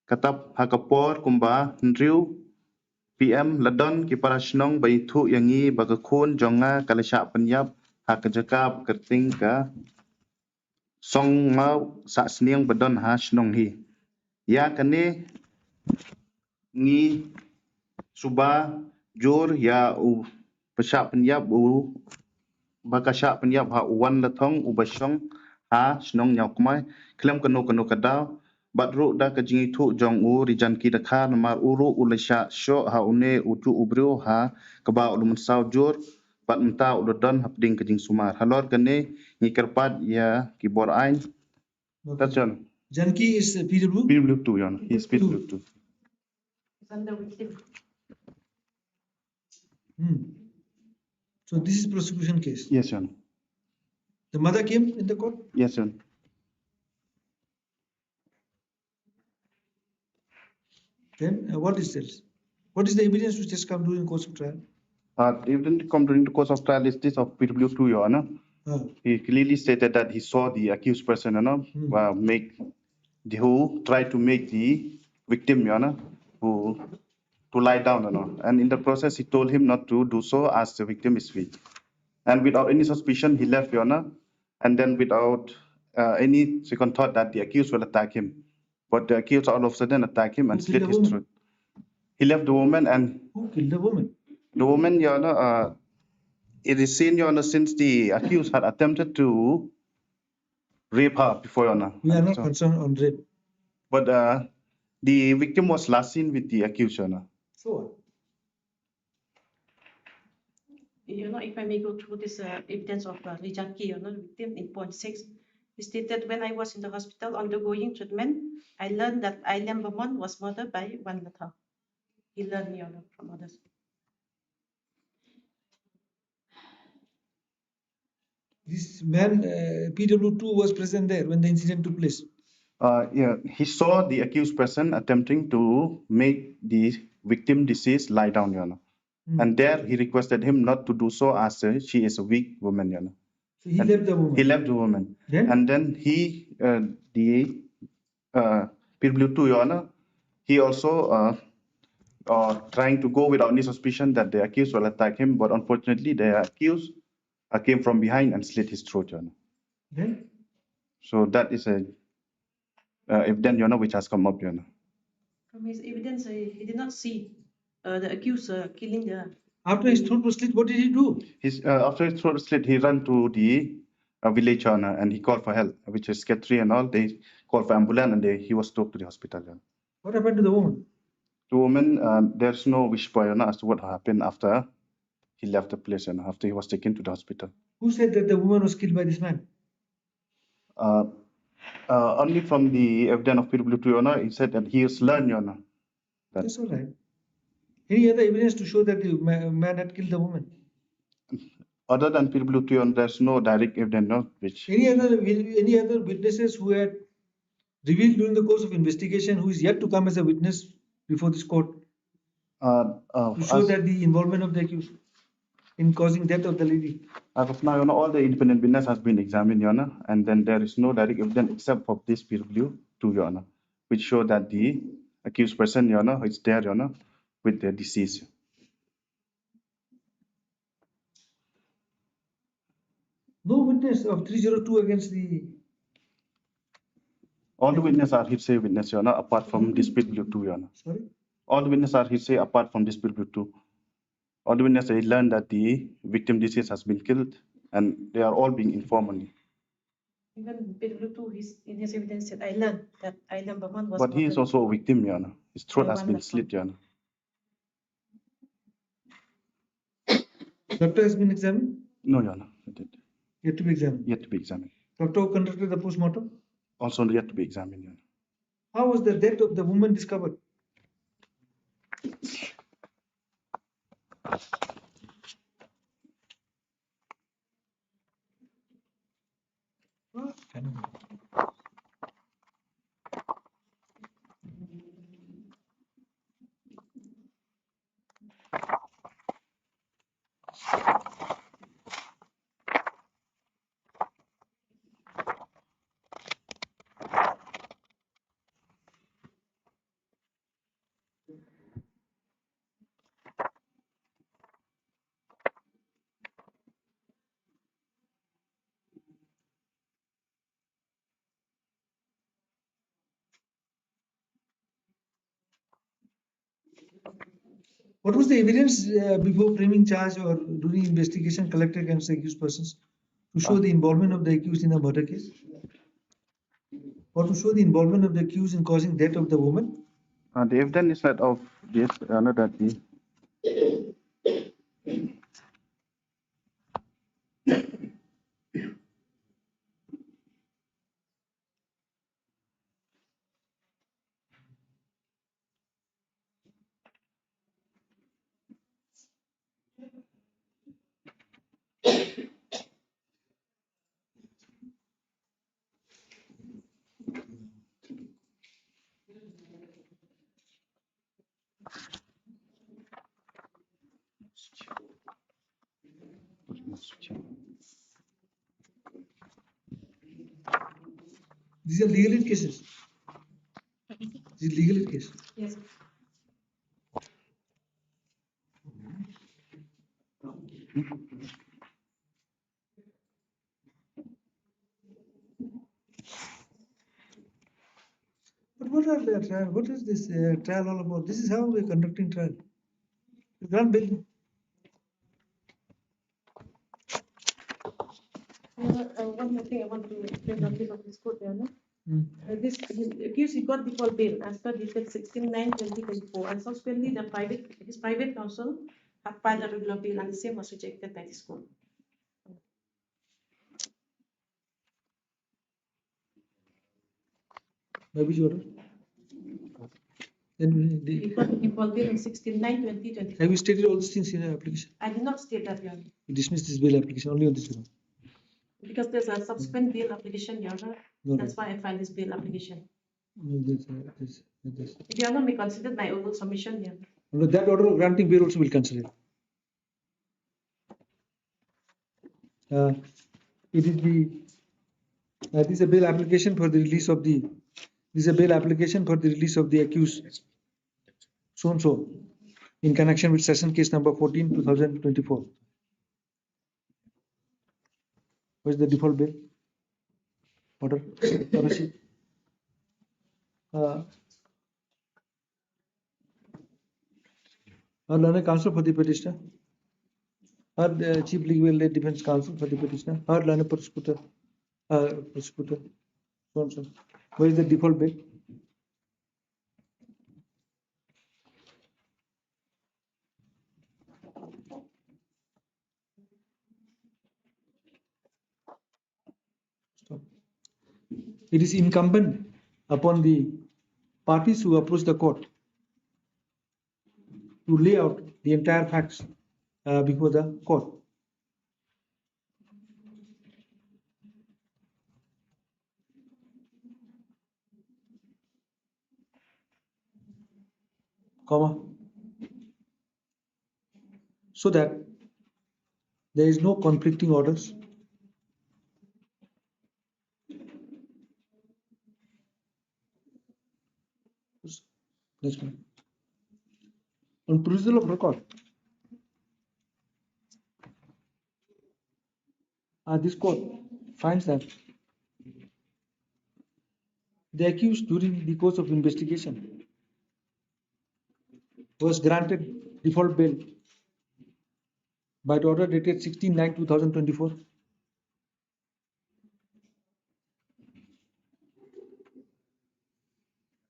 Speaker 2: katap ha ka por kumba ndriu PM ladon ki para snong bai thu yangi ba ka khun jonga kalasha penyap ha ka jaka bakerting ka song mau sa sniang badon ha shnong hi ya kane ngi suba jor ya u pasha penyap u bakasha penyap ha uwan latong u basong ha shnong nyau kmai klem kano kada badru da ka jingi thu jong u rijan ki da kha namar uru ulasha sho ha une utu ubru ha kaba ulum saw jor pat mta ulodon hapding ka jing sumar halor kane ngi kerpat ya ki bor ain. That's all.
Speaker 4: Janki is PW?
Speaker 2: PW2, Your Honor. He is PW2.
Speaker 9: It's under victim.
Speaker 4: So this is prosecution case.
Speaker 2: Yes, Your Honor.
Speaker 4: The mother came in the court?
Speaker 2: Yes, Your Honor.
Speaker 4: Then what is this? What is the evidence which has come during the course of trial?
Speaker 2: Evidence come during the course of trial is this of PW2, Your Honor. He clearly stated that he saw the accused person, Your Honor, who tried to make the victim, Your Honor, to lie down, Your Honor. And in the process, he told him not to do so as the victim is weak. And without any suspicion, he left, Your Honor. And then without any second thought that the accused will attack him. But the accused all of a sudden attacked him and slit his throat. He left the woman and...
Speaker 4: Who killed the woman?
Speaker 2: The woman, Your Honor, it is seen, Your Honor, since the accused had attempted to rape her before, Your Honor.
Speaker 4: We are not concerned on rape.
Speaker 2: But the victim was last seen with the accused, Your Honor.
Speaker 4: So what?
Speaker 9: if I may go through this evidence of Rijanki, victim in point 6, it stated, when I was in the hospital undergoing treatment, I learned that Aileen Bamon was murdered by one Latha. He learned, from others.
Speaker 4: This man, PW2, was present there when the incident took place.
Speaker 2: Yeah, he saw the accused person attempting to make the victim deceased lie down, Your Honor. And there he requested him not to do so as she is a weak woman, Your Honor.
Speaker 4: So he
Speaker 2: And
Speaker 4: left the woman.
Speaker 2: He left the woman.
Speaker 4: Then?
Speaker 2: And then the PW2, Your Honor, he also trying to go without any suspicion that the accused will attack him, but unfortunately the accused came from behind and slit his throat, Your Honor.
Speaker 4: Then?
Speaker 2: So that is a evidence, Your Honor, which has come up, Your Honor.
Speaker 9: From his evidence, he did not see the accused killing the.
Speaker 4: After his throat was slit, what did he do?
Speaker 2: After his throat was slit, he ran to the village, Your Honor, and he called for help, which is Sketri and all. They called for ambulance and he was took to the hospital, Your Honor.
Speaker 4: What happened to the woman?
Speaker 2: The woman, there's no whisper, Your Honor, as to what happened after he left the place, Your Honor, after he was taken to the hospital.
Speaker 4: Who said that the woman was killed by this man?
Speaker 2: Only from the evidence of PW2, Your Honor, he said that he has learned, Your Honor.
Speaker 4: That's all right. Any other evidence to show that the man had killed the woman?
Speaker 2: Other than PW2, Your Honor, there's no direct evidence, no, which.
Speaker 4: Any other witnesses who had revealed during the course of investigation who is yet to come as a witness before this court to show that the involvement of the accused in causing death of the lady?
Speaker 2: As of now, Your Honor, all the independent witness has been examined, Your Honor, and then there is no direct evidence except for this PW2, Your Honor, which show that the accused person, Your Honor, is there, Your Honor, with the deceased.
Speaker 4: No witness of 302 against the.
Speaker 2: All the witnesses are hearsay witness, Your Honor, apart from this PW2, Your Honor.
Speaker 4: Sorry?
Speaker 2: All the witnesses are hearsay apart from this PW2. All the witnesses they learned that the victim deceased has been killed, and they are all being informed only.
Speaker 9: Even PW2, in his evidence said, I learned that Aileen Bamon was.
Speaker 2: But he is also a victim, Your Honor. His throat has
Speaker 9: one
Speaker 2: been
Speaker 9: Latha.
Speaker 2: slit, Your Honor.
Speaker 4: Doctor has been examined?
Speaker 2: No, Your Honor.
Speaker 4: Yet to be examined.
Speaker 2: Yet to be examined.
Speaker 4: Doctor who conducted the post-mortem?
Speaker 2: Also yet to be examined, Your Honor.
Speaker 4: How was the death of the woman discovered? What was the evidence before framing charge or during investigation collected against the accused persons to show the involvement of the accused in a murder case? Or to show the involvement of the accused in causing death of the woman?
Speaker 2: The evidence is that of this, Your Honor, that the
Speaker 4: These are legal aid cases. This is legal aid case.
Speaker 9: Yes.
Speaker 4: But what are the trial? What is this trial all about? This is how we are conducting trial. You can't build.
Speaker 9: One more thing I want to explain on behalf of this court, Your Honor. This accused, he got default bail as per Decree 16/9/2024, and subsequently his private counsel have filed a regular bill, and the same was rejected by this court.
Speaker 4: Maybe your order. Then
Speaker 9: Before the default bill on 16/9/2024.
Speaker 4: have you stated all these things in your application?
Speaker 9: I did not state that, Your Honor,
Speaker 4: You dismissed this bail application only on this ground.
Speaker 9: because there's a subsequent bail application, Your Honor.
Speaker 4: No,
Speaker 9: That's why I filed this bail application.
Speaker 4: no, this.
Speaker 9: If Your Honor may consider my oral submission, Your Honor.
Speaker 4: No, that order of granting bail also will consider. It is the this is a bail application for the release of the accused so and so in connection with session case number 14 2024. What is the default bail order? Our learned counsel for the petitioner, our chief legal aid defense counsel for the petitioner, our learned prosecutor, so and so. What is the default bail? Stop. It is incumbent upon the parties who approach the court to lay out the entire facts before the court. Comma. So that there is no conflicting orders. Next one. On perusal of record, this court finds that the accused during the course of investigation was granted default bail by the order dated 16/9/2024.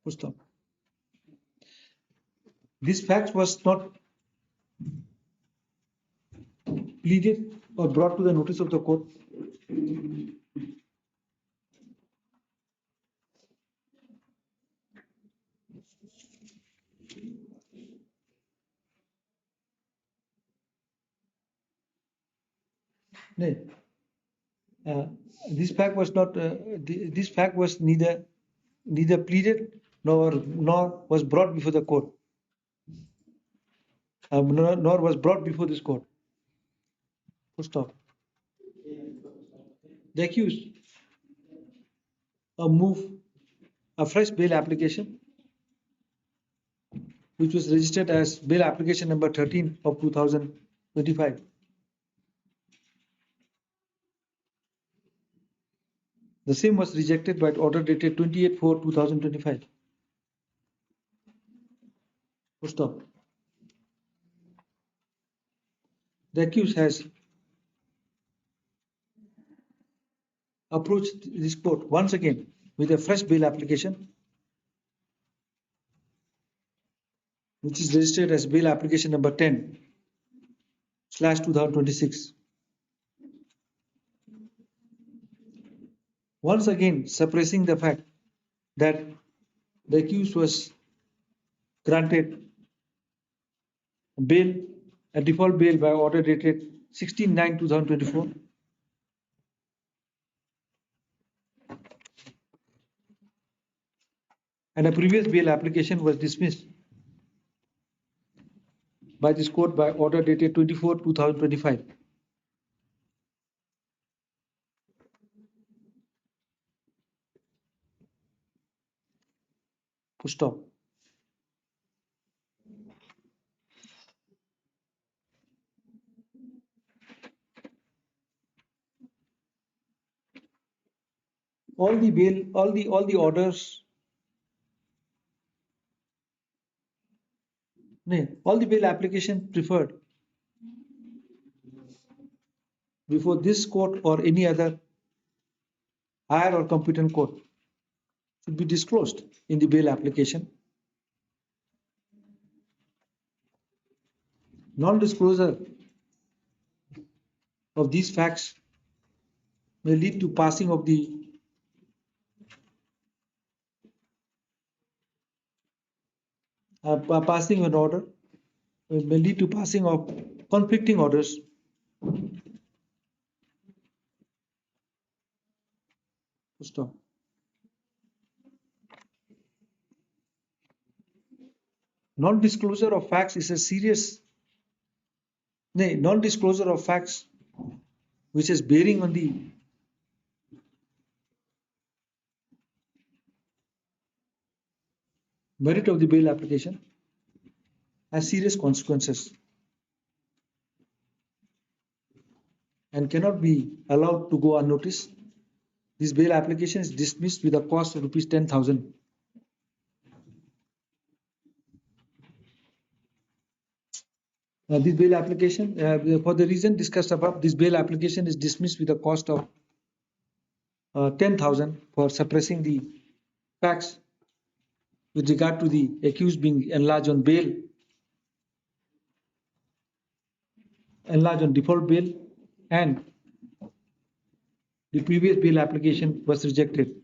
Speaker 4: Full stop. This fact was not pleaded or brought to the notice of the court. No. This fact was not. This fact was neither pleaded nor was brought before the court. Nor was brought before this court. Full stop. The accused move a fresh bail application, which was registered as bail application number 13 of 2025. The same was rejected by order dated 28/4/2025. Full stop. The accused has approached this court once again with a fresh bail application, which is registered as bail application number 10/2026. Once again suppressing the fact that the accused was granted bail, a default bail by order dated 16/9/2024. And a previous bail application was dismissed by this court by order dated 24/2025. Full stop. All the bail, all the orders, all the bail application preferred before this court or any other higher or competent court should be disclosed in the bail application. Non-disclosure of these facts may lead to passing of the passing an order, may lead to passing of conflicting orders. Stop. Non-disclosure of facts is a serious, non-disclosure of facts which is bearing on the merit of the bail application has serious consequences and cannot be allowed to go unnoticed. This bail application is dismissed with a cost of rupees 10,000. This bail application, for the reason discussed above, this bail application is dismissed with a cost of 10,000 for suppressing the facts with regard to the accused being enlarged on bail, enlarged on default bail, and the previous bail application was rejected.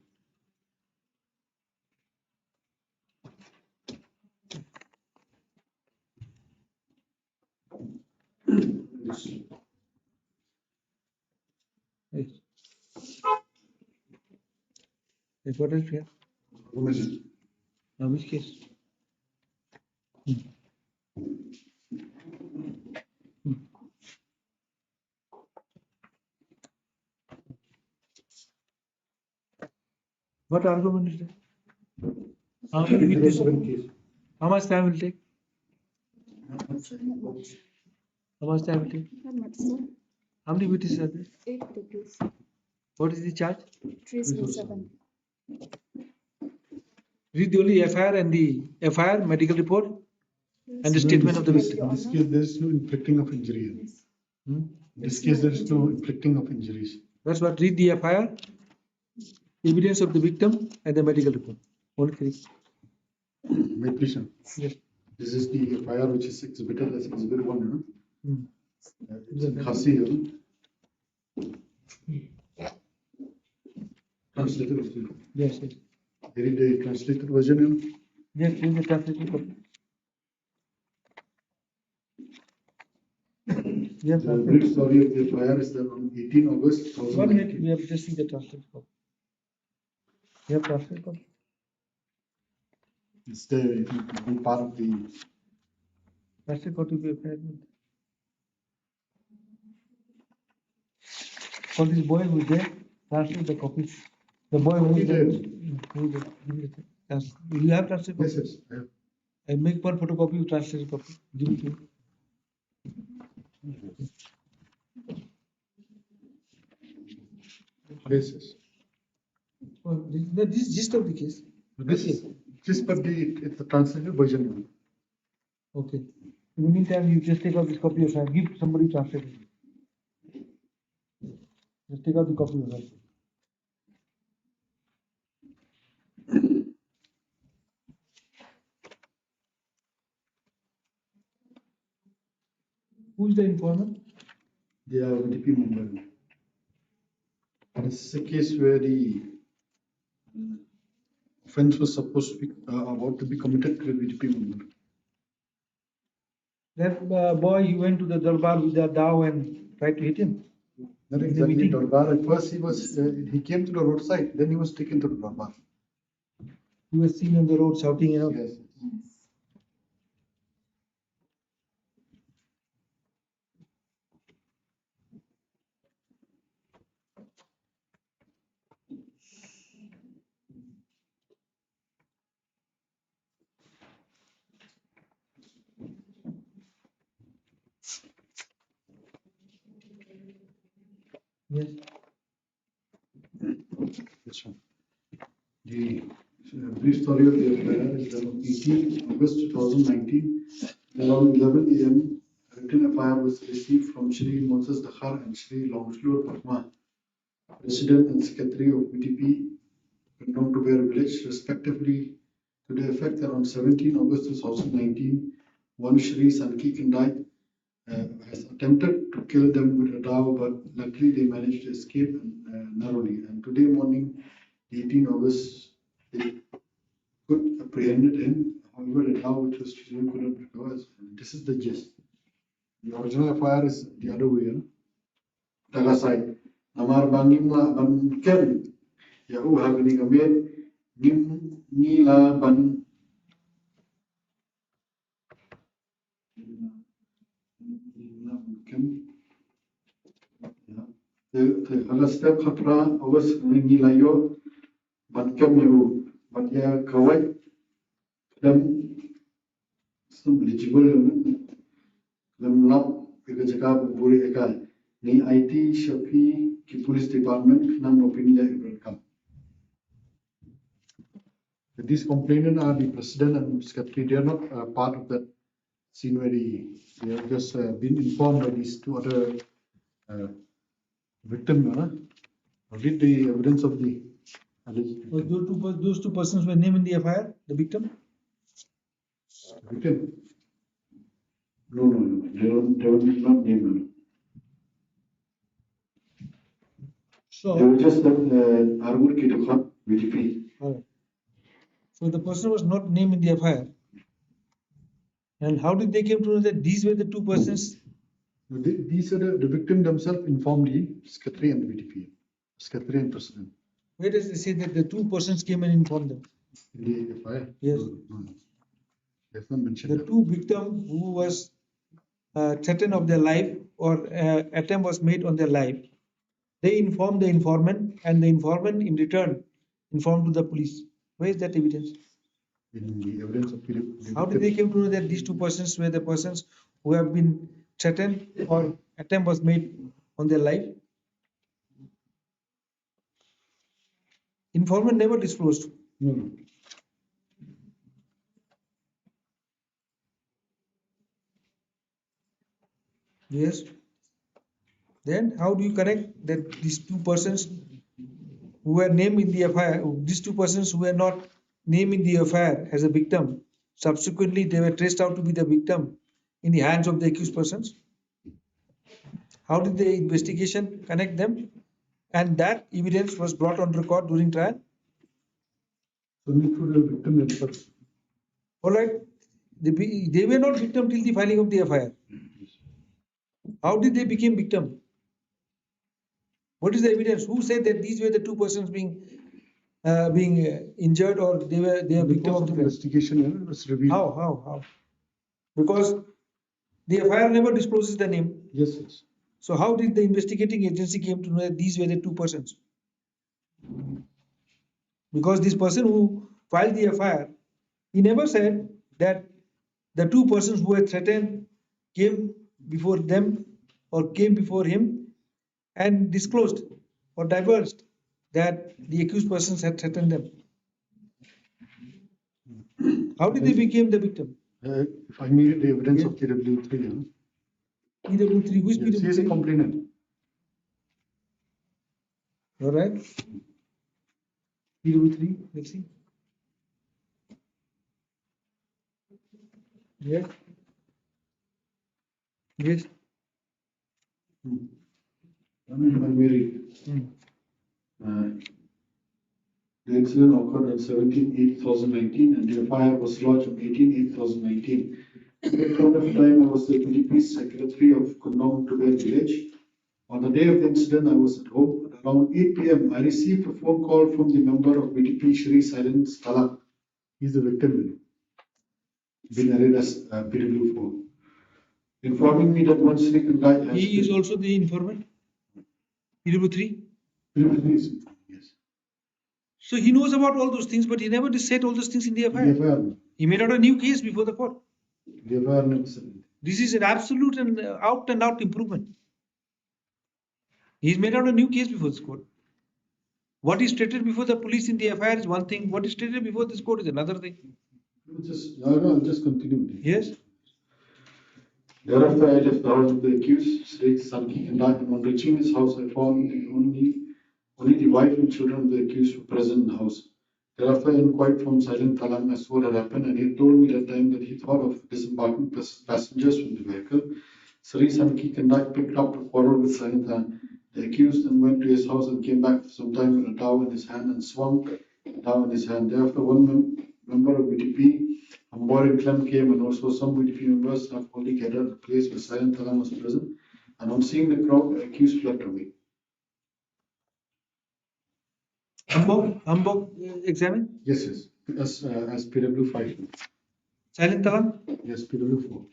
Speaker 4: Yes. Yes, what else here? Now, which case? What argument is there? How many witnesses? How much time will take? How much time will take?
Speaker 5: Not much, sir.
Speaker 4: How many witnesses are there?
Speaker 5: 8 degrees.
Speaker 4: What is the charge?
Speaker 5: 307.
Speaker 4: Read the only FIR and the FIR, medical report, and the statement of the
Speaker 5: Yes,
Speaker 4: victim.
Speaker 5: Your
Speaker 10: In this
Speaker 5: Honor.
Speaker 10: case, there is no inflicting of injury.
Speaker 5: Yes.
Speaker 4: Hmm?
Speaker 10: In this case, there is no inflicting of injuries.
Speaker 4: That's what. Read the FIR, evidence of the victim, and the medical report. Only three.
Speaker 10: May please, sir.
Speaker 4: Yes.
Speaker 10: This is the FIR which is exhibited as exhibit 1.
Speaker 4: Hmm.
Speaker 10: It's in Khasi. Translated version.
Speaker 4: Yes, yes.
Speaker 10: There is a translated version.
Speaker 4: Yes, read the translation copy. Yes,
Speaker 10: The brief story of the FIR is that on 18 August
Speaker 4: 1 minute,
Speaker 10: 2019.
Speaker 4: we have just seen the translation copy. You have translation copy?
Speaker 10: It's the part of the.
Speaker 4: Translation copy we have had. For this boy who is there, translate the copy. The boy who is there. You have translation copy?
Speaker 10: Yes, yes. I have.
Speaker 4: I make one photocopy, you translate copy. Give it to me.
Speaker 10: Yes, yes.
Speaker 4: Well, this is gist of the case.
Speaker 10: This is just but it's the translated version.
Speaker 4: Okay. In the meantime, you just take out this copy yourself. Give somebody translate it. Just take out the copy yourself. Who is the informant?
Speaker 10: They are VDP member. And this is a case where the offense was supposed to be about to be committed to a VDP member.
Speaker 4: That boy, he went to the Darbar with the dao and tried to hit him.
Speaker 10: Not
Speaker 4: In the
Speaker 10: exactly
Speaker 4: meeting.
Speaker 10: Darbar. At first, he came to the roadside. Then he was taken to the Darbar.
Speaker 4: He was seen on the road shouting,
Speaker 10: Yes.
Speaker 4: Yes.
Speaker 10: This one. The brief story of the affair is that on 18 August 2019, around 11 a.m., a written FIR was received from Shri Moses Dakhar and Shri Longshore Parma, President and Secretary of VDP, known to Bear Village, respectively, to the effect that on 17 August 2019, one Shri Sanki Kandai attempted to kill them with a dao, but luckily they managed to escape narrowly. And today morning, 18 August, they could apprehend him. However, the dao which was stolen could not recover. And this is the gist. The original FIR is the other way. Tagasai. Namar bangim la ban ken. Yahu habini kami nim nila ban. The step khatra awas nila yo ban kem yahu ban ya kawai them some eligible them lap because jaka buri ekai ni IT Shafi ki police department nam opinion Ibrahim kam. These complainants are the president and secretary. They are not part of that scene where they have just been informed by these two other victims. Read the evidence of the alleged
Speaker 4: Those two persons were named in the FIR, the victim?
Speaker 10: victim. No. They were not named.
Speaker 4: So,
Speaker 10: They were just Argur Kidukhan, VTP.
Speaker 4: so the person was not named in the FIR. And how did they came to know that these were the two persons?
Speaker 10: These are the victim themselves informed the secretary and the VTP, secretary and president.
Speaker 4: Where does they say that the two persons came and informed them?
Speaker 10: In the FIR?
Speaker 4: Yes.
Speaker 10: No. There's not mentioned
Speaker 4: The
Speaker 10: that.
Speaker 4: two victims who was threatened of their life or attempt was made on their life, they informed the informant and the informant in return informed to the police. Where is that evidence?
Speaker 10: In the evidence of the
Speaker 4: How did they came to know that these two persons were the persons who have been threatened or attempt was made on their life? Informant never disclosed.
Speaker 10: No.
Speaker 4: Yes. Then how do you connect that these two persons who were named in the FIR, these two persons who were not named in the FIR as a victim, subsequently they were traced out to be the victim in the hands of the accused persons? How did the investigation connect them? And that evidence was brought on record during trial?
Speaker 10: Only through the victim themselves.
Speaker 4: All right. They were not victim till the filing of the FIR. How did they become victim? What is the evidence? Who said that these were the two persons being injured or they are victim of the crime?
Speaker 10: Investigation was revealed.
Speaker 4: How? Because the FIR never discloses the name.
Speaker 10: Yes.
Speaker 4: So how did the investigating agency came to know that these were the two persons? Because this person who filed the FIR, he never said that the two persons who were threatened came before them or came before him and disclosed or divulged that the accused persons had threatened them. How did they become the victim?
Speaker 10: If I need the evidence of TW3.
Speaker 4: PW3, which
Speaker 10: Yes,
Speaker 4: PW3?
Speaker 10: he is a complainant.
Speaker 4: All right. PW3, let's see. Yes. Yes.
Speaker 10: I'm married. The incident occurred on 17/8/2019 and the FIR was lodged on 18/8/2019. At that point of time, I was the PDP secretary of Kundong Tubai village. On the day of the incident, I was at home. At around 8 p.m., I received a phone call from the member of BDP Shri Silence Talak. He's the victim. Been arraigned as PW4. Informing me that one Sri Kandai has
Speaker 4: He is also the informant. PW3.
Speaker 10: PW3 is, yes.
Speaker 4: So he knows about all those things, but he never said all those things in the FIR.
Speaker 10: The FIR.
Speaker 4: He made out a new case before the court.
Speaker 10: The FIR never.
Speaker 4: This is an absolute and out improvement. He's made out a new case before this court. What is stated before the police in the FIR is one thing. What is stated before this court is another thing.
Speaker 10: I'll just continue.
Speaker 4: Yes.
Speaker 10: Thereafter, I left the house of the accused, Sri Sanki Kandai, and on reaching his house, I found only the wife and children of the accused were present in the house. Thereafter, I inquired from Silent Talam as to what had happened, and he told me that time that he thought of disembarking passengers from the vehicle, Sri Sanki Kandak picked up the quarrel with Saintan. The accused then went to his house and came back sometime with a dao in his hand and swung the dao in his hand. Thereafter, one member of BTP, Ambor and Clem came, and also some BTP members have only gathered at the place where Silent Talang was present. And on seeing the crowd, the accused fled away.
Speaker 4: Ambok examine?
Speaker 10: Yes, as PW 5.
Speaker 4: Silent Talang?
Speaker 10: Yes, PW 4.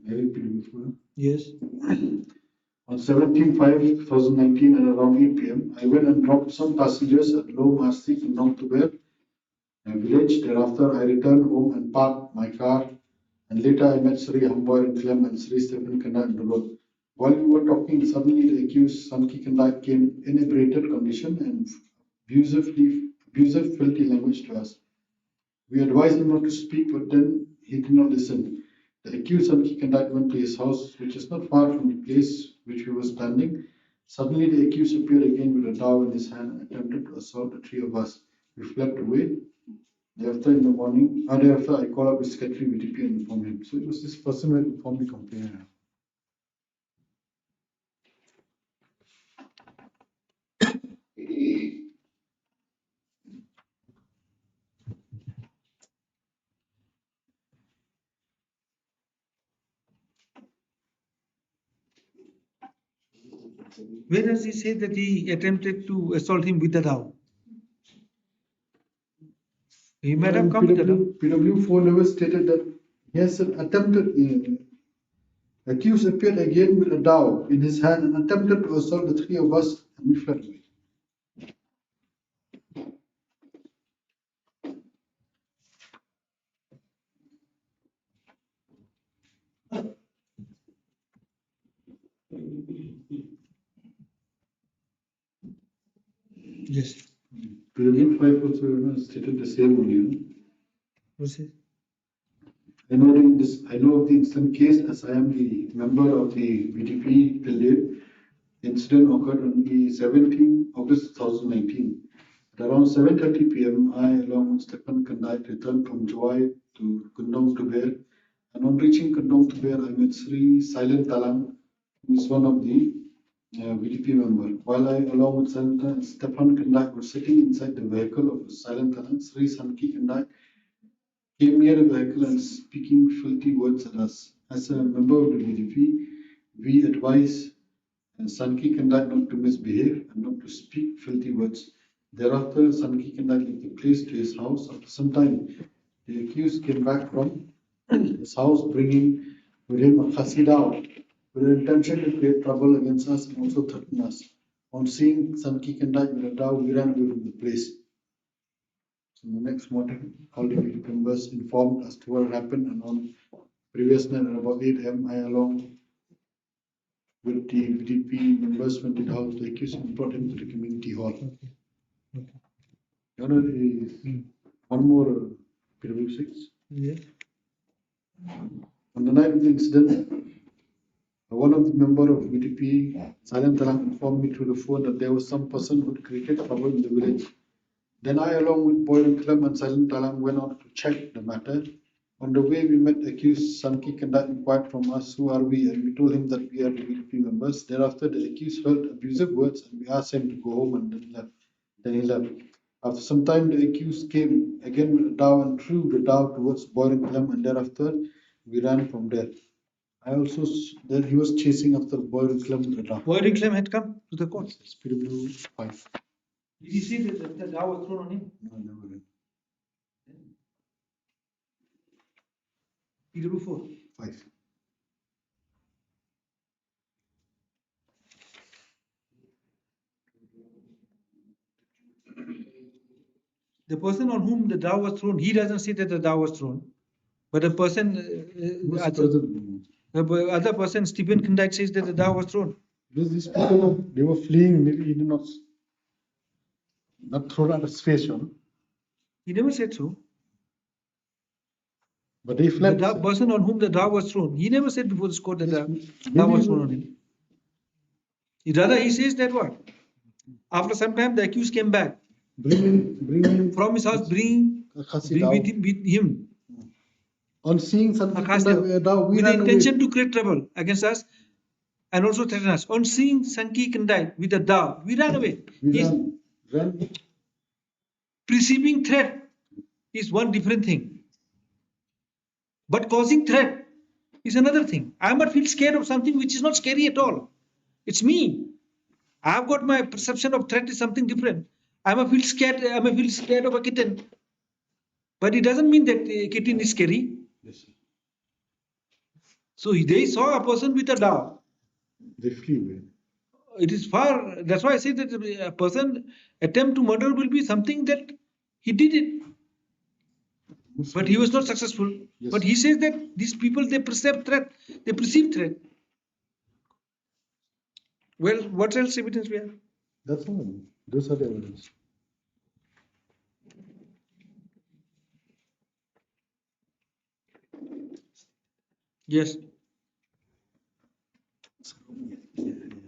Speaker 10: Very PW 4.
Speaker 4: Yes.
Speaker 10: On 17/5/2019 at around 8 p.m., I went and dropped some passengers at Low Masti in Nongtuber village. Thereafter, I returned home and parked my car. And later, I met Sri Hamboy and Clem and Sri Stephen Kanda on the road. While we were talking, suddenly the accused Sanki Kanda came in inebriated condition and abusive, filthy language to us. We advised him not to speak, but then he did not listen. The accused Sanki Kanda went to his house, which is not far from the place which we were standing. Suddenly, the accused appeared again with a dao in his hand and attempted to assault the three of us. We fled away. Thereafter, in the morning, thereafter, I called up his secretary VTP and informed him. So it was this person who had informed the complainant.
Speaker 4: Where does he say that he attempted to assault him with the dao? He might have come with the dao.
Speaker 10: PW 4 never stated that he has attempted. Accused appeared again with a dao in his hand and attempted to assault the three of us, and we fled away.
Speaker 4: Yes.
Speaker 10: PW 5 also stated the same only.
Speaker 4: What's it?
Speaker 10: I know of the instant case as I am the member of the VTP till date. The incident occurred on the 17th August 2019. At around 7:30 p.m., I, along with Stephen Kandai, returned from Joy to Kundong Tuber. And on reaching Kundong Tuber, I met Sri Silent Talang, who is one of the VTP member. While I, along with Stephen Kandai, were sitting inside the vehicle of Silent Talang, Sri Sanki Kandai came near the vehicle and speaking filthy words at us. As a member of the VTP, we advise Sanki Kandai not to misbehave and not to speak filthy words. Thereafter, Sanki Kandai left the place to his house. After some time, the accused came back from his house, bringing with him a Hasidao with the intention to create trouble against us and also threaten us. On seeing Sanki Kandai with a dao, we ran away from the place. So the next morning, all the members informed as to what happened, and on previous night at about 8 a.m., I, along with the VTP members, went to the house of the accused and brought him to the community hall. Your Honor, one more PW 6.
Speaker 4: Yes.
Speaker 10: On the night of the incident, one of the member of VTP, Silent Talang, informed me through the phone that there was some person who had created trouble in the village. Then I, along with Boy and Clem and Silent Talang, went out to check the matter. On the way, we met accused Sanki Kanda, inquired from us, who are we, and we told him that we are the VTP members. Thereafter, the accused heard abusive words, and we asked him to go home, and then left. Then he left. After some time, the accused came again with a dao and threw the dao towards Boy and Clem, and thereafter, we ran from there. I also that he was chasing after Boy and Clem with a dao.
Speaker 4: Boy and Clem had come to the court.
Speaker 10: It's PW 5.
Speaker 4: Did you see that the dao was thrown on him?
Speaker 10: No, I never did.
Speaker 4: PW 4.
Speaker 10: 5.
Speaker 4: The person on whom the dao was thrown, he doesn't say that the dao was thrown. But the person, the other person, Stephen Kandai, says that the dao was thrown.
Speaker 10: Because these people, they were fleeing, maybe he did not thrown at his face, you know.
Speaker 4: He never said so.
Speaker 10: But they fled.
Speaker 4: The person on whom the dao was thrown, he never said before this court that the dao was thrown on him. Rather, he says that what? After some time, the accused came back
Speaker 10: Bring him
Speaker 4: from his house, bring with him
Speaker 10: On seeing Sanki
Speaker 4: Akasya,
Speaker 10: Kanda, we
Speaker 4: with the
Speaker 10: ran away.
Speaker 4: intention to create trouble against us and also threaten us. On seeing Sanki Kandai with a dao, we ran away.
Speaker 10: We
Speaker 4: His
Speaker 10: ran.
Speaker 4: perceiving threat is one different thing, but causing threat is another thing. I might feel scared of something which is not scary at all. It's me. I've got my perception of threat is something different. I might feel scared. I might feel scared of a kitten, but it doesn't mean that a kitten is scary.
Speaker 10: Yes, sir.
Speaker 4: So they saw a person with a dao.
Speaker 10: They flee away.
Speaker 4: It is far. That's why I say that a person attempt to murder will be something that he did it, but he was not successful.
Speaker 10: Yes.
Speaker 4: But he says that these people they perceive threat, they perceive threat. Well, what else evidence we have?
Speaker 10: That's all. Those are the evidence.
Speaker 4: Yes.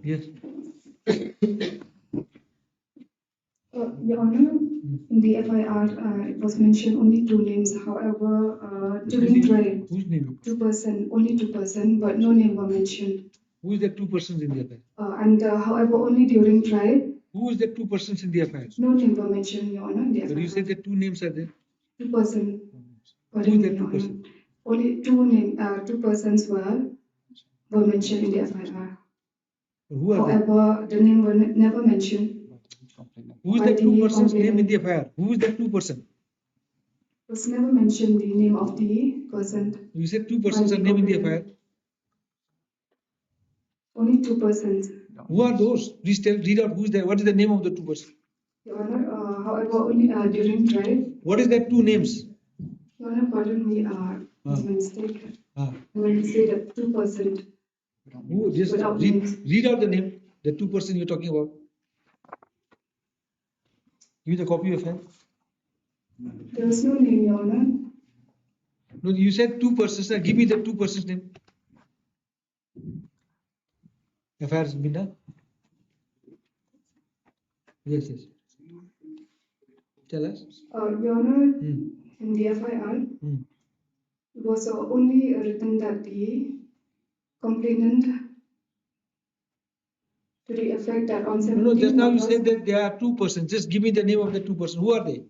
Speaker 4: Yes.
Speaker 5: Your Honor, in the FIR, it was mentioned only 2 names. However, during trial,
Speaker 4: Whose name?
Speaker 5: 2%, only 2%, but no name were mentioned.
Speaker 4: Who is that 2% in the affair?
Speaker 5: However, only during trial,
Speaker 4: Who is that 2% in the affair?
Speaker 5: no name were mentioned, Your Honor, in the
Speaker 4: But you said
Speaker 5: FIR.
Speaker 4: that 2 names are there.
Speaker 5: 2%.
Speaker 4: Who is
Speaker 5: Pardon me,
Speaker 4: that
Speaker 5: Your Honor.
Speaker 4: 2%?
Speaker 5: Only 2 persons were mentioned in the FIR.
Speaker 4: Who are they?
Speaker 5: However, the name were never mentioned.
Speaker 4: Who is
Speaker 5: by
Speaker 4: that
Speaker 5: the
Speaker 4: 2%'s name in
Speaker 5: complainant.
Speaker 4: the FIR? Who is that 2%?
Speaker 5: Was never mentioned the name of the person.
Speaker 4: You said 2
Speaker 5: by
Speaker 4: persons
Speaker 5: the
Speaker 4: are named in the
Speaker 5: complainant.
Speaker 4: FIR.
Speaker 5: Only 2 persons.
Speaker 4: Who are those? Please read out who is there. What is the name of the 2 persons?
Speaker 5: Your Honor, however, only during trial.
Speaker 4: What is that 2 names?
Speaker 5: Your Honor, pardon me, was my mistake.
Speaker 4: Ah.
Speaker 5: When you say that 2%.
Speaker 4: Who just
Speaker 5: Without names.
Speaker 4: read out the name, the 2% you're talking about. Give me the copy of it.
Speaker 5: There was no name, Your Honor.
Speaker 4: No, you said 2 persons. Give me the 2 persons name. FIR has been done. Yes, yes. Tell us.
Speaker 5: Your Honor, in the FIR, it was only written that the complainant to the effect that on 17
Speaker 4: No, just now you
Speaker 5: August,
Speaker 4: said that there are 2 persons. Just give me the name of the 2 persons. Who are they?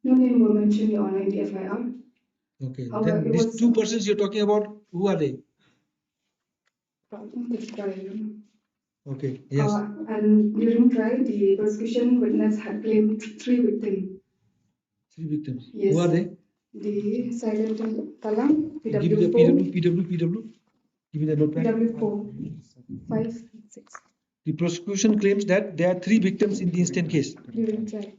Speaker 5: no name were mentioned, Your Honor, in the FIR.
Speaker 4: Okay.
Speaker 5: However,
Speaker 4: Then
Speaker 5: it
Speaker 4: these
Speaker 5: was
Speaker 4: 2 persons you're talking about, who are they?
Speaker 5: the trial, Your Honor.
Speaker 4: Okay. Yes.
Speaker 5: And during trial, the prosecution witness had claimed 3 victims.
Speaker 4: 3 victims.
Speaker 5: Yes.
Speaker 4: Who are they?
Speaker 5: The silent Talang,
Speaker 4: Give me the
Speaker 5: PW4,
Speaker 4: PW. Give me the notepad.
Speaker 5: PW4, 5, 6
Speaker 4: The prosecution claims that there are 3 victims in the instant case.
Speaker 5: during trial.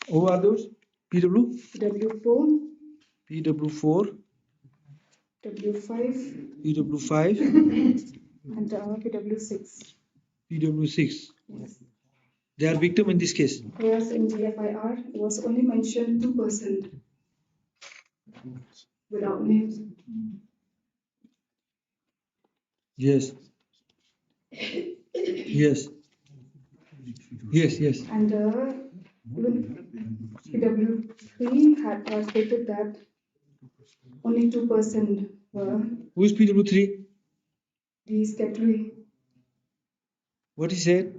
Speaker 4: Who are those? PW?
Speaker 5: PW4,
Speaker 4: PW4,
Speaker 5: W5,
Speaker 4: PW5,
Speaker 5: and PW6.
Speaker 4: PW6.
Speaker 5: Yes.
Speaker 4: They are victim in this case.
Speaker 5: Whereas in the FIR, it was only mentioned 2% without names.
Speaker 4: Yes. Yes. Yes, yes.
Speaker 5: And even PW3 had stated that only 2% were
Speaker 4: Who is PW3?
Speaker 5: the secretary.
Speaker 4: What he said?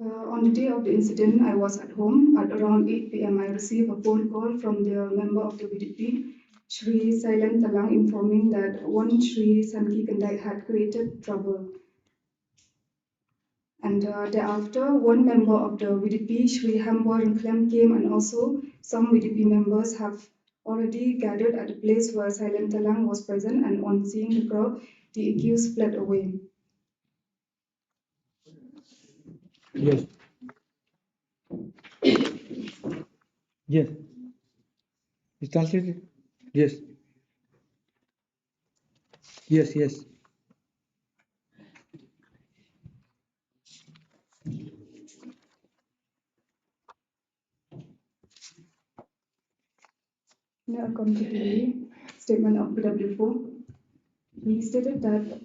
Speaker 5: On the day of the incident, I was at home. At around 8 p.m., I received a phone call from the member of the VDP, Shri Sailan Talang, informing that one Shri Sanki Kandai had created trouble. And thereafter, one member of the VDP, Shri Hambor Klem, came, and also some VDP members have already gathered at the place where Sailan Talang was present, and on seeing the crowd, the accused fled away.
Speaker 4: Yes. Yes. Is translated? Yes. Yes, yes.
Speaker 5: Now, according to the statement of PW4, he stated that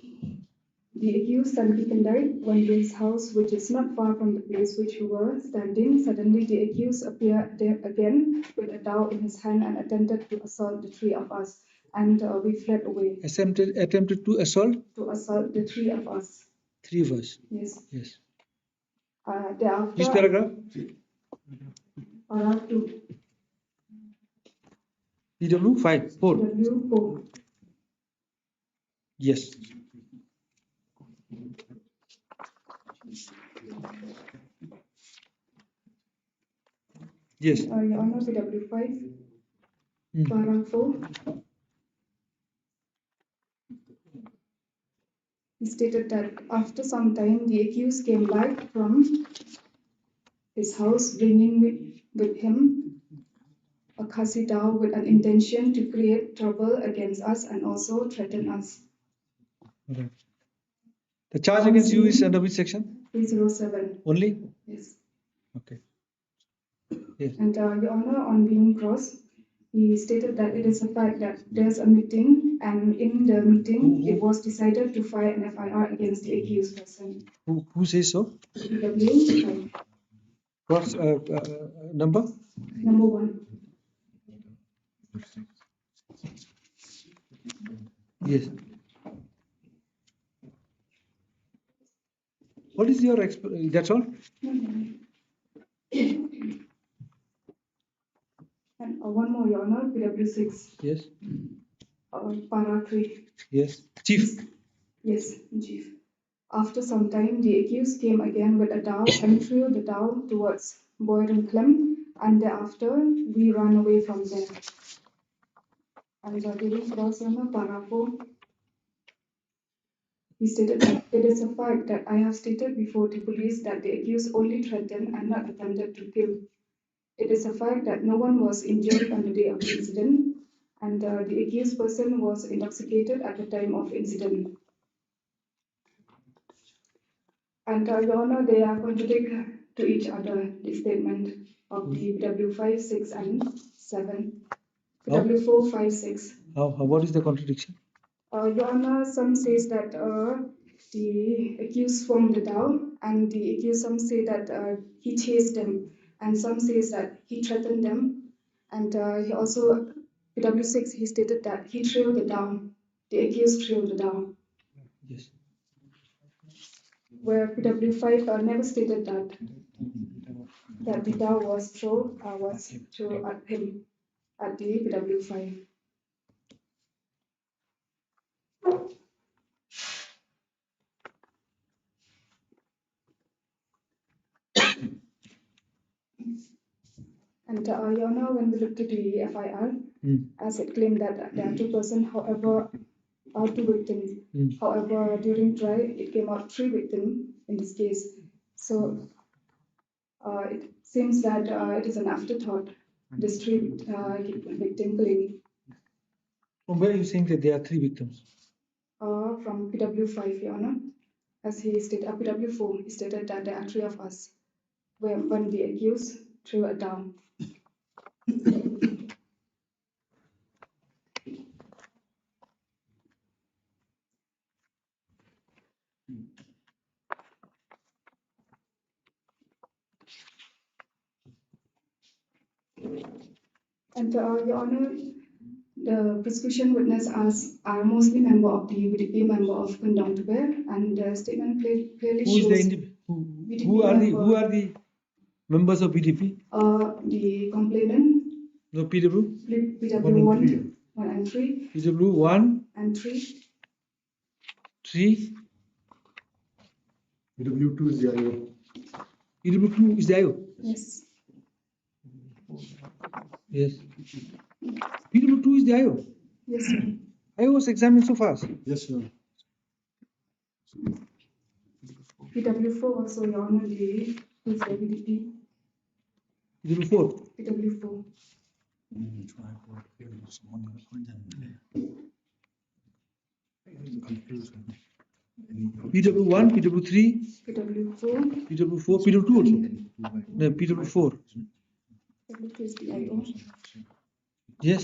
Speaker 5: The accused Sandy Kandai went to his house, which is not far from the place which we were standing. Suddenly, the accused appeared there again with a dao in his hand and attempted to assault the three of us. And we fled away.
Speaker 4: Attempted to assault
Speaker 5: To assault the three of us.
Speaker 4: three of us.
Speaker 5: Yes.
Speaker 4: Yes.
Speaker 5: Thereafter,
Speaker 4: Which paragraph?
Speaker 5: paragraph 2.
Speaker 4: PW 5, 4.
Speaker 5: PW4.
Speaker 4: Yes. Yes.
Speaker 5: Your Honor, PW5. Paragraph 4. He stated that after some time, the accused came back from his house, bringing with him a khasi dao with an intention to create trouble against us and also threaten us.
Speaker 4: Okay. The charge against you is under which section?
Speaker 5: 307.
Speaker 4: Only?
Speaker 5: Yes.
Speaker 4: Okay. Yes.
Speaker 5: And Your Honor, on being crossed, he stated that it is a fact that there's a meeting, and in the meeting, it was decided to file an FIR against the accused person.
Speaker 4: Who says so?
Speaker 5: PW
Speaker 4: What's number?
Speaker 5: number 1.
Speaker 4: Yes. What is your that's all?
Speaker 5: And one more, Your Honor, PW6.
Speaker 4: Yes.
Speaker 5: Para 3.
Speaker 4: Yes. Chief.
Speaker 5: Yes, Chief. After some time, the accused came again with a dao and threw the dao towards Boyd and Clem, and thereafter we ran away from there. And during cross, Your Honor, Para 4. He stated that it is a fact that I have stated before the police that the accused only threatened and not attempted to kill. It is a fact that no one was injured on the day of the incident, and the accused person was intoxicated at the time of incident. And Your Honor, they are contradictory to each other, the statement of the PW5, 6, and 7. PW4, 5, 6.
Speaker 4: What is the contradiction?
Speaker 5: Your Honor, some says that the accused formed the dao, and the accused some say that he chased them, and some says that he threatened them, and he also, PW6, he stated that he threw the dao, the accused threw the dao.
Speaker 4: Yes.
Speaker 5: Where PW5 never stated that the dao was thrown at him at the PW5. And Your Honor, when we look to the FIR, as it claimed that there are 2 persons, however, are 2 victims. However, during trial, it came out 3 victims in this case. So it seems that it is an afterthought, this 3 victim claim.
Speaker 4: From where are you saying that there are 3 victims?
Speaker 5: From PW5, Your Honor. As he stated, PW4, he stated that there are 3 of us when the accused threw it down. And Your Honor, the prosecution witnesses are mostly member of the UDP, member of Kundang Tibet, and the statement clearly shows
Speaker 4: Who are the members of BDP?
Speaker 5: The complainant.
Speaker 4: No, PW?
Speaker 5: PW1 and 3.
Speaker 4: PW 1
Speaker 5: and 3.
Speaker 4: 3.
Speaker 10: PW2 is the IO.
Speaker 4: PW2 is the IO?
Speaker 5: Yes.
Speaker 4: Yes. PW2 is the IO?
Speaker 5: Yes, sir.
Speaker 4: IO was examined so fast?
Speaker 10: Yes, sir.
Speaker 5: PW4 also, Your Honor, is the BDP.
Speaker 4: PW4?
Speaker 5: PW4.
Speaker 4: PW1, PW3,
Speaker 5: PW4.
Speaker 4: PW4, PW2 also? No, PW4.
Speaker 5: PW2 is the IO.
Speaker 4: Yes.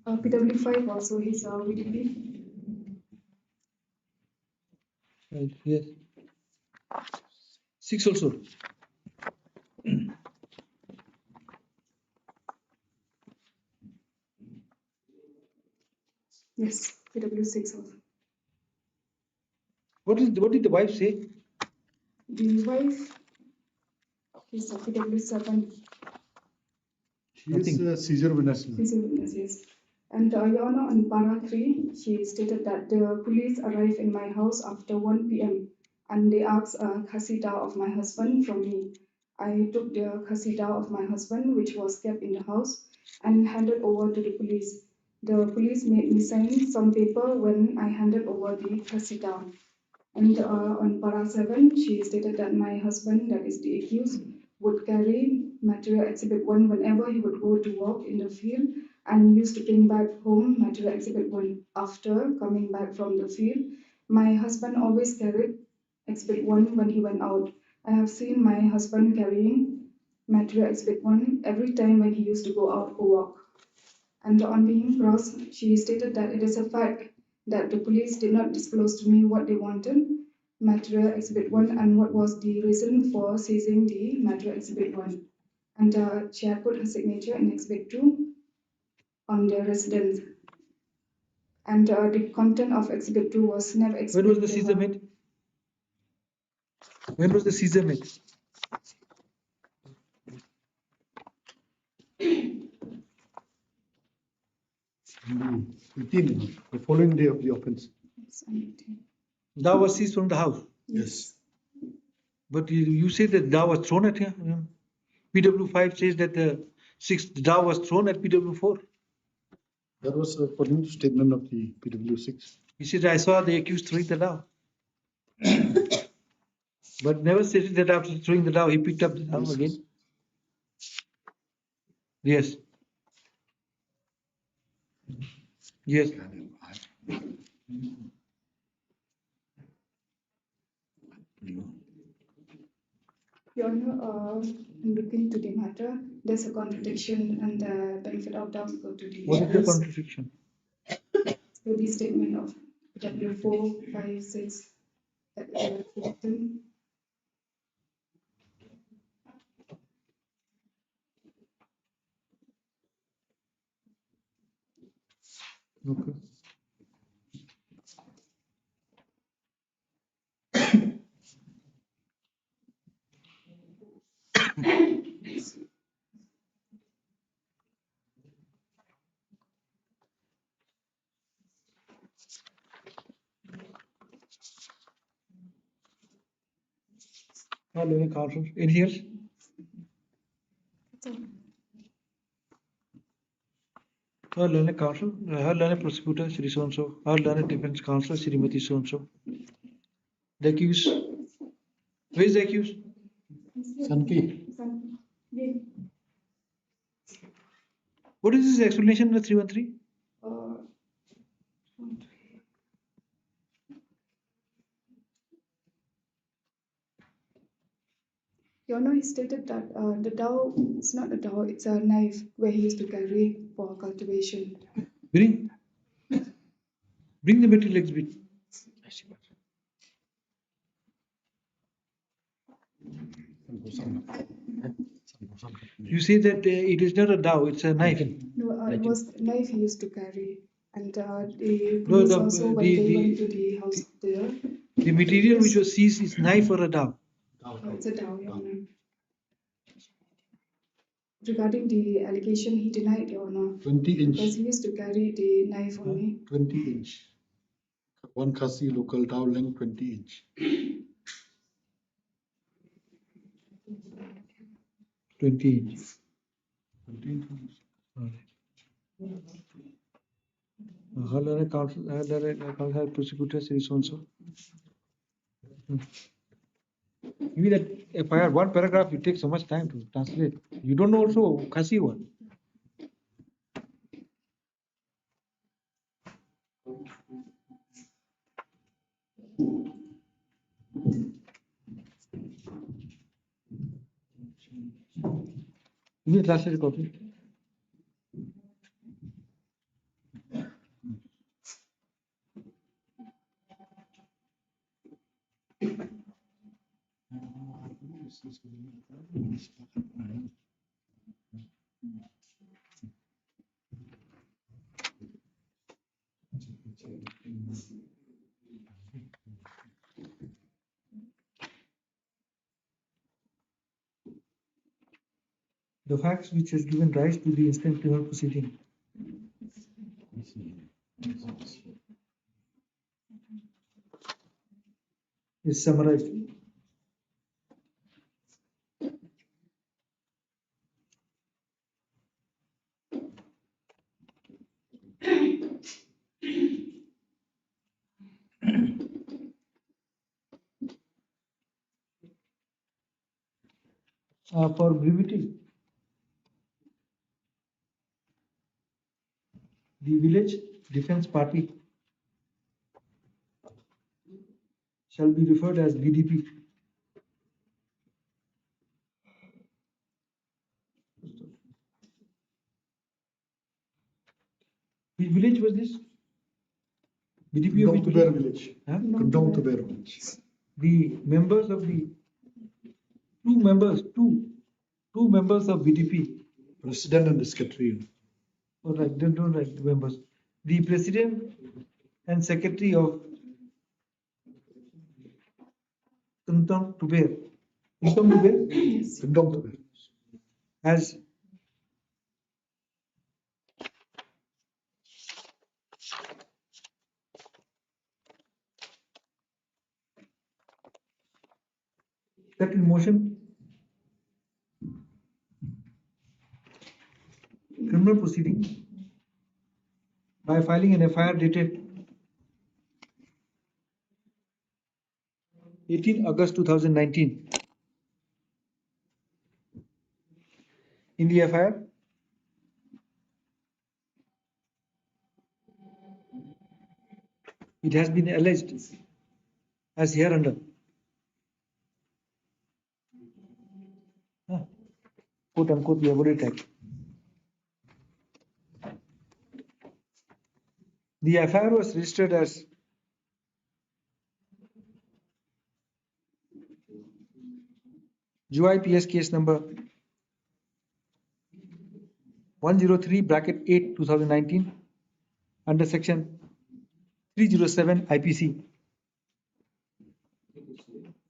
Speaker 5: PW5 also, he's VDP.
Speaker 4: Yes. 6 also.
Speaker 5: Yes, PW6 also.
Speaker 4: What did the wife say?
Speaker 5: The wife is a PW7.
Speaker 10: She is a seizure witness.
Speaker 5: She's a witness, yes. And Your Honor, on para 3, she stated that the police arrived in my house after 1 p.m. and they asked a kasida of my husband from me. I took the kasida of my husband, which was kept in the house, and handed over to the police. The police made me sign some paper when I handed over the kasida. And On para 7, she stated that my husband, that is the accused, would carry material exhibit 1 whenever he would go to work in the field and used to bring back home material exhibit 1 after coming back from the field. My husband always carried exhibit 1 when he went out. I have seen my husband carrying material exhibit 1 every time when he used to go out for work. And on being crossed, she stated that it is a fact that the police did not disclose to me what they wanted, material exhibit 1, and what was the reason for seizing the material exhibit 1. And she had put her signature in exhibit 2 on their residence. And the content of exhibit 2 was never
Speaker 4: When
Speaker 5: explained.
Speaker 4: was the seizure made? When was the seizure made?
Speaker 10: On the 18th, the following day of the offense.
Speaker 4: Dao was seized from the house.
Speaker 10: Yes.
Speaker 4: But you say that Dao was thrown at him. PW5 says that the Dao was thrown at PW4.
Speaker 10: That was according to statement of the PW6.
Speaker 4: He said, I saw the accused throwing the Dao. But never stated that after throwing the Dao, he picked up the Dao again. Yes. Yes.
Speaker 5: Your Honor, in looking to the matter, there's a contradiction and the benefit of doubt go to the
Speaker 4: What is the contradiction?
Speaker 5: So the statement of W4, 5, 6, victim.
Speaker 4: Okay. Learning counsel. Anything else? Her learned counsel, her learned prosecutor, Shri so-and-so, her learned defense counsel, Shrimati so-and-so. The accused. Where is the accused?
Speaker 10: Sanki.
Speaker 4: What is his explanation in 313?
Speaker 5: Your Honor, he stated that the dao is not a dao, it's a knife where he used to carry for cultivation.
Speaker 4: Bring the material exhibit. You say that it is not a dao, it's a knife.
Speaker 5: No, it was the knife he used to carry. And the police also, when they went to the house there.
Speaker 4: The material which was seized is knife or a dao?
Speaker 5: It's a dao, Your Honor. Regarding the allegation, he denied, Your Honor.
Speaker 10: 20 inch.
Speaker 5: Because he used to carry the knife only.
Speaker 10: 20 inch. One Khasi local dao length 20 inch.
Speaker 4: 20 inch.
Speaker 10: 20 inch.
Speaker 4: Her learned counsel, her prosecutor, Shri so-and-so. Give me that FIR, one paragraph, it takes so much time to translate. You don't know also Khasi one. Give me a translated copy. the facts which has given rise to the instant criminal proceeding. Is summarized. For brevity, the village defense party shall be referred as VDP. Which village was this? VDP of which
Speaker 10: Down to village.
Speaker 4: Huh?
Speaker 10: Down to village.
Speaker 4: The members of the two members of VDP.
Speaker 10: President and the secretary.
Speaker 4: All right, don't write the members. The president and secretary of Kantong Tuber. Kantong Tuber
Speaker 5: Yes.
Speaker 10: Down to village.
Speaker 4: has set in motion criminal proceeding by filing an FIR dated 18 August 2019. In the FIR, it has been alleged as hereunder. Quote unquote, we have already typed. The FIR was registered as GIPS case number 103/8/2019 under section 307 IPC,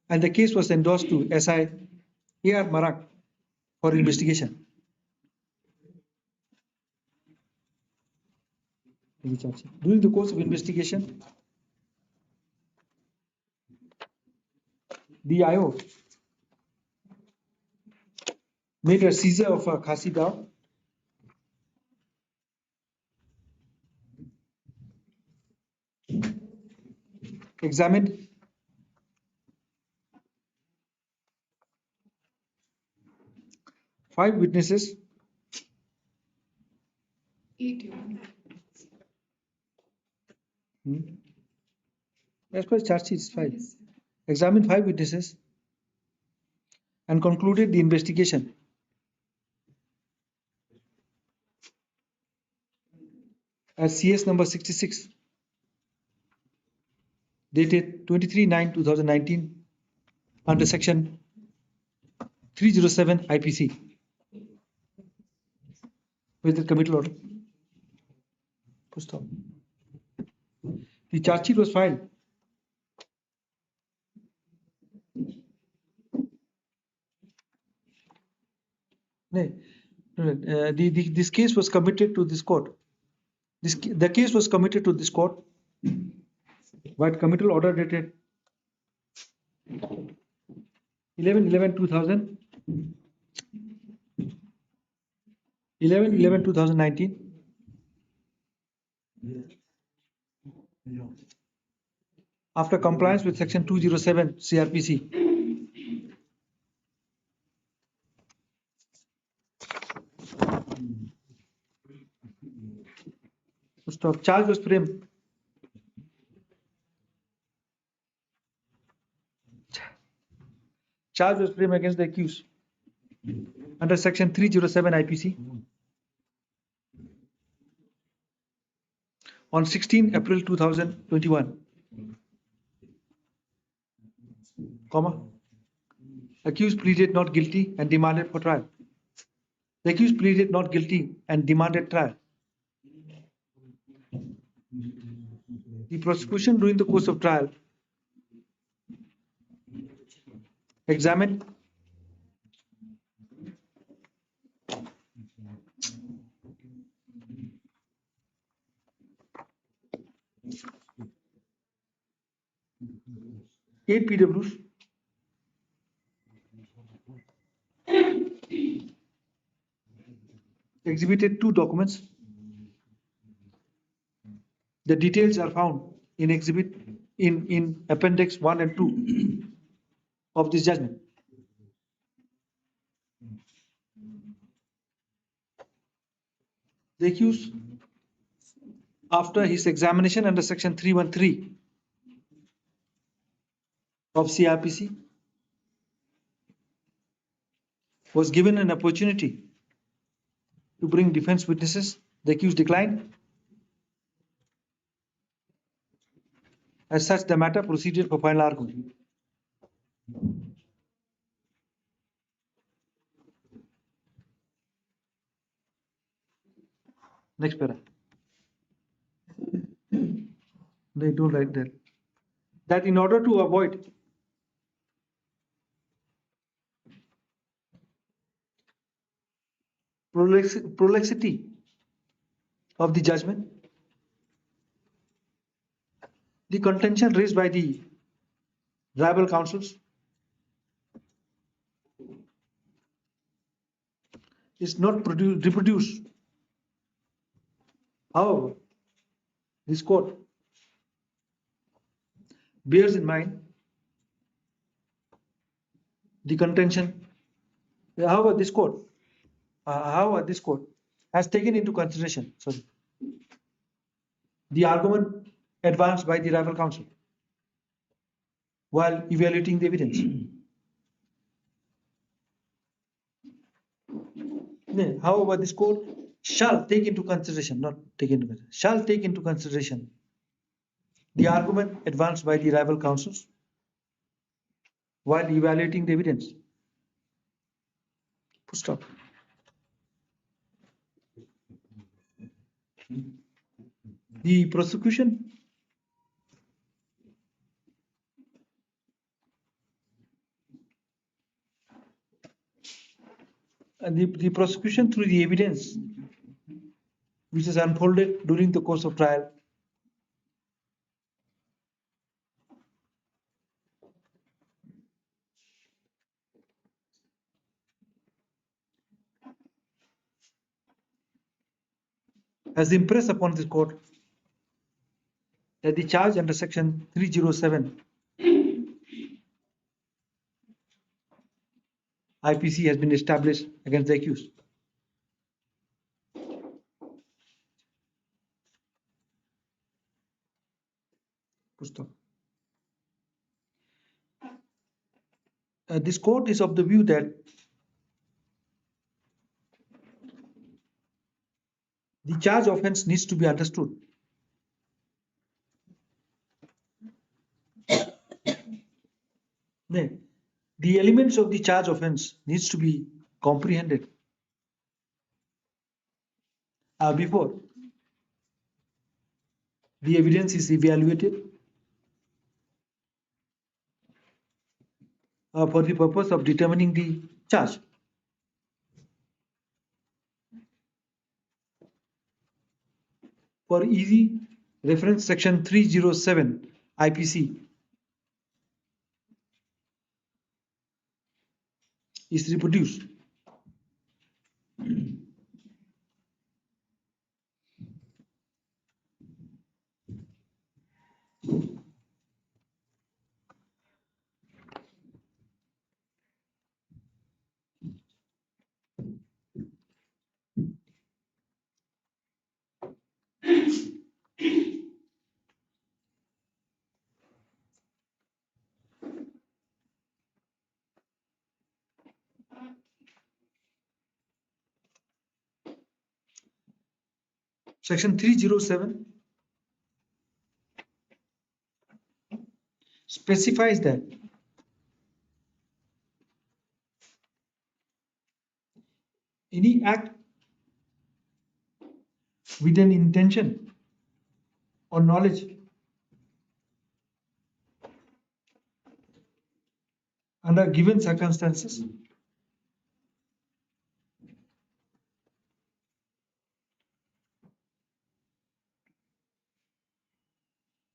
Speaker 4: and the case was endorsed to SI AR Marak for investigation. During the course of investigation, the IO made a seizure of a Khasi dog, examined five witnesses,
Speaker 5: 8.
Speaker 4: as per charge sheet is filed, examined five witnesses and concluded the investigation. As CS number 66, dated 23/9/2019, under section 307 IPC. With the committal order. Stop. The charge sheet was filed this case was committed to this court. The case was committed to this court by committal order dated 11/11/2000, 11/11/2019, after compliance with section 207 CRPC. Stop. Charge was framed. Charge was framed against the accused under section 307 IPC on 16 April 2021, accused pleaded not guilty and demanded for trial. The accused pleaded not guilty and demanded trial. The prosecution during the course of trial examined 8 PWs, exhibited 2 documents. The details are found in exhibit in appendix 1 and 2 of this judgment. The accused, after his examination under section 313 of CRPC, was given an opportunity to bring defense witnesses. The accused declined. As such, the matter proceeded for final argument. Next para. They don't write that. That in order to avoid prolixity of the judgment, the contention raised by the rival counsels is not reproduced. However, this court bears in mind the contention. However, this court has taken into consideration the argument advanced by the rival counsel while evaluating the evidence. However, this court shall take into consideration, not take into consideration, shall take into consideration the argument advanced by the rival counsels while evaluating the evidence. Full stop. The prosecution the prosecution through the evidence which is unfolded during the course of trial has impressed upon this court that the charge under section 307 IPC has been established against the accused. This court is of the view that the charge offense needs to be understood. The elements of the charge offense needs to be comprehended before the evidence is evaluated for the purpose of determining the charge. For easy reference, section 307 IPC is reproduced. Section 307 specifies that any act with an intention or knowledge under given circumstances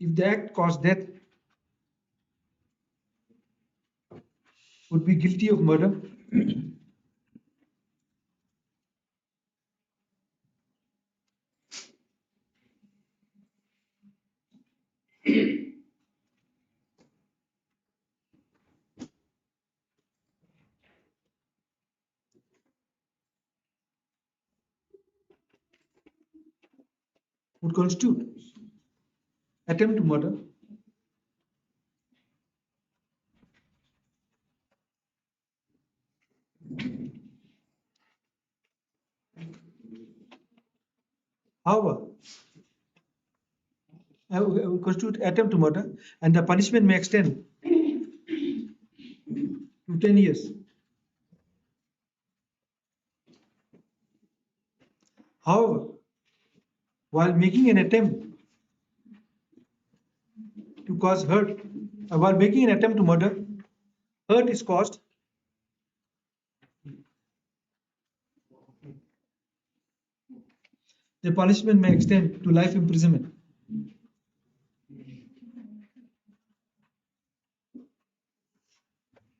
Speaker 4: if the act caused death would be guilty of murder. Would constitute attempt to murder. However, would constitute attempt to murder, and the punishment may extend to 10 years. However, while making an attempt to cause hurt, while making an attempt to murder, hurt is caused, the punishment may extend to life imprisonment.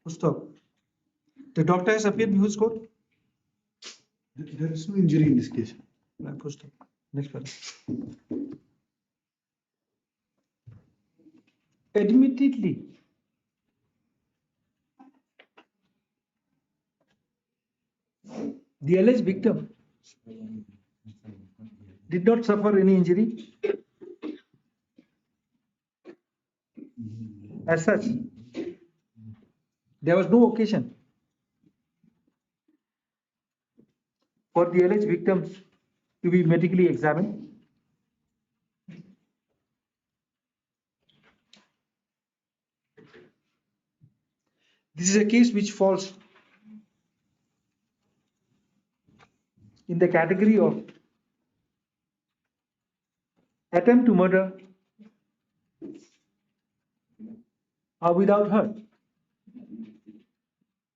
Speaker 4: Full stop. The doctor has appeared before this court.
Speaker 10: There is no injury in this case.
Speaker 4: Right, full stop. Next one. Admittedly, the alleged victim did not suffer any injury. As such, there was no occasion for the alleged victims to be medically examined. This is a case which falls in the category of attempt to murder without hurt,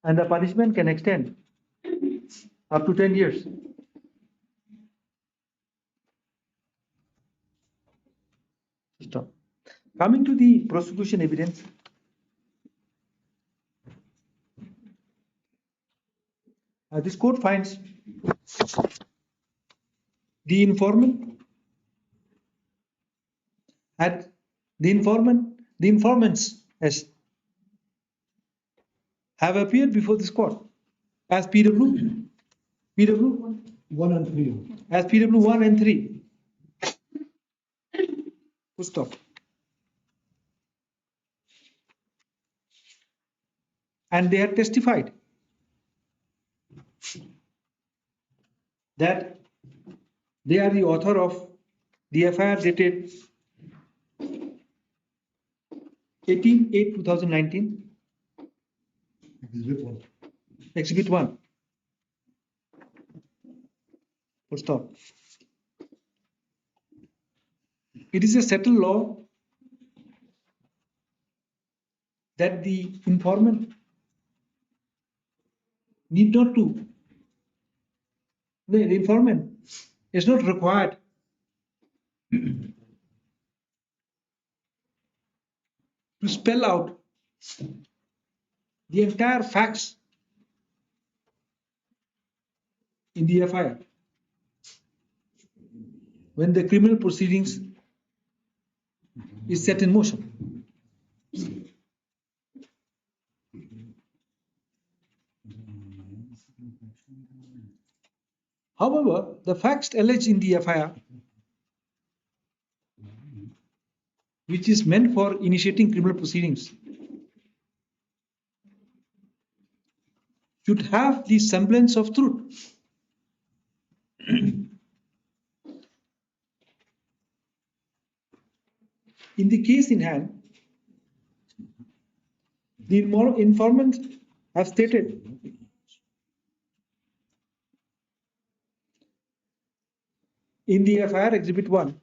Speaker 4: and the punishment can extend up to 10 years. Stop. Coming to the prosecution evidence, this court finds the informant had the informants have appeared before this court as PW
Speaker 10: 1 and 3.
Speaker 4: as PW 1 and 3. Full stop. And they had testified that they are the author of the FIR dated 18/8/2019,
Speaker 10: Exhibit 1.
Speaker 4: Exhibit 1. Full stop. It is a settled law that the informant need not to, the informant is not required to spell out the entire facts in the FIR when the criminal proceedings is set in motion. However, the facts alleged in the FIR, which is meant for initiating criminal proceedings, should have the semblance of truth. In the case in hand, the informant has stated in the FIR Exhibit 1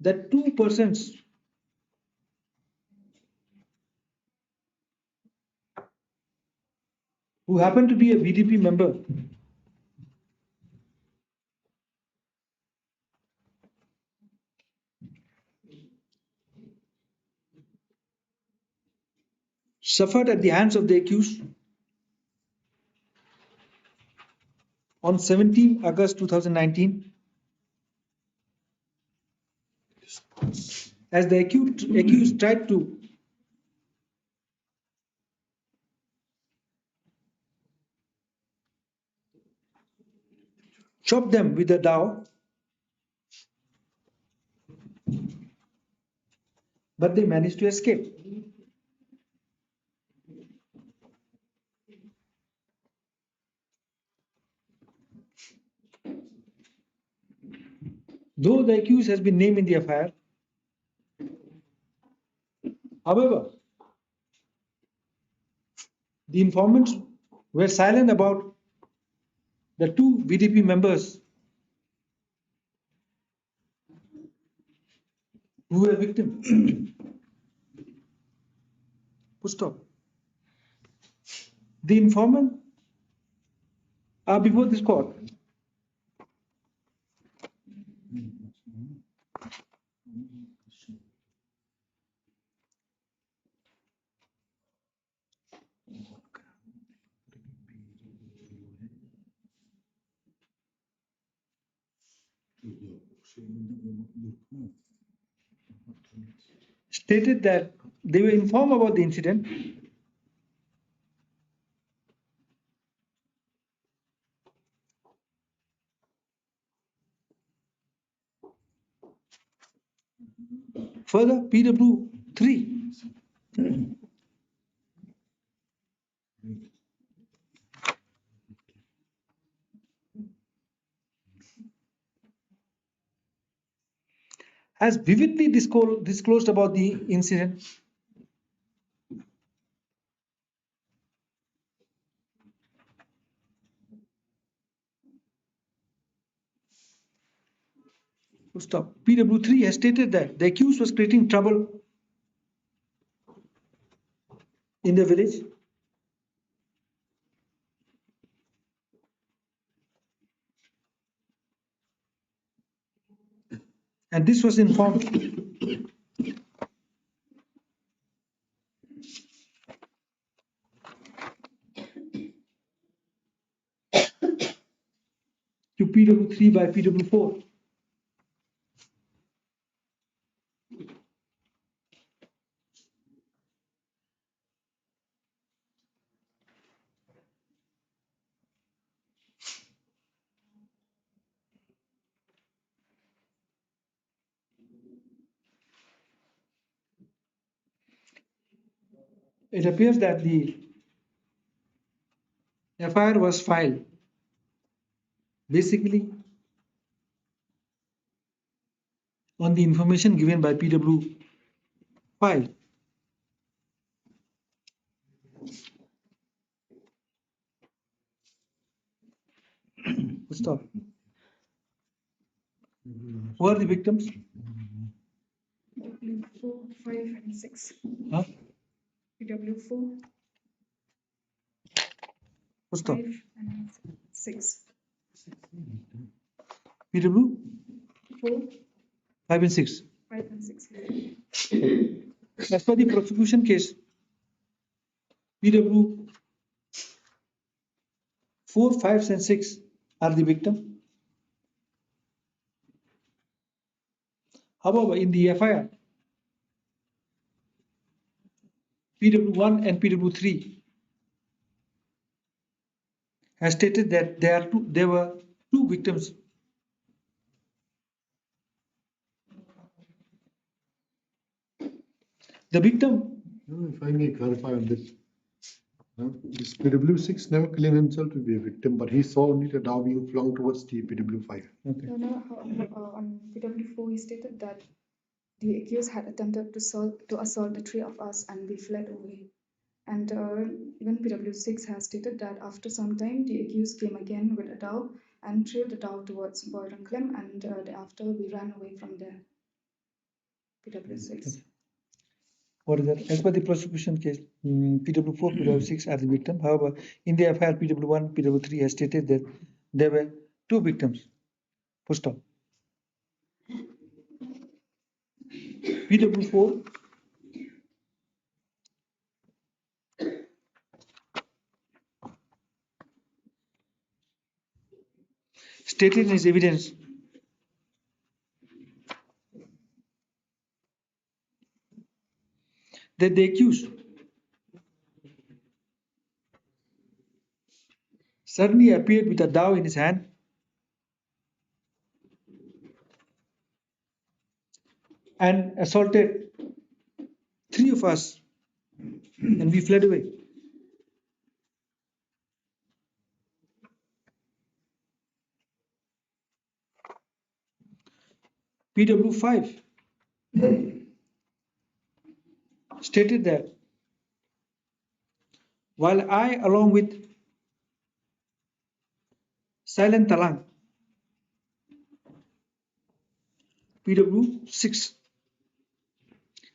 Speaker 4: that two persons who happen to be a BDP member suffered at the hands of the accused on 17 August 2019 as the accused tried to chop them with a dao, but they managed to escape. Though the accused has been named in the FIR, however, the informants were silent about the two VDP members who were victims. Full stop. The informant are before this court. Stated that they were informed about the incident further. PW3 has vividly disclosed about the incident stop. PW3 has stated that the accused was creating trouble in the village and this was informed to PW3 by PW4. It appears that the FIR was filed basically on the information given by PW5. Stop. Who are the victims?
Speaker 5: PW4, 5, and 6.
Speaker 4: Huh?
Speaker 5: PW4,
Speaker 4: Stop.
Speaker 5: 5, and 6.
Speaker 4: PW
Speaker 5: 4,
Speaker 4: 5 and 6.
Speaker 5: 5, and 6.
Speaker 4: As per the prosecution case, PW 4, 5, and 6 are the victim. However, in the FIR, PW1 and PW3 has stated that there were two victims. The victim,
Speaker 10: If I may clarify on this. This PW6 never claimed himself to be a victim, but he saw only the dao being flung towards the PW5.
Speaker 4: okay.
Speaker 5: On PW4, he stated that the accused had attempted to assault the three of us and we fled away. And even PW6 has stated that after some time, the accused came again with a dao and threw the dao towards Border Clem, and thereafter we ran away from there. PW6.
Speaker 4: What is that? As per the prosecution case, PW4, PW6 are the victim. However, in the FIR, PW1, PW3 has stated that there were two victims. Full stop. PW4 stated in his evidence that the accused suddenly appeared with a dao in his hand and assaulted 3 of us, and we fled away. PW5 stated that while I, along with Silent Talang, PW6,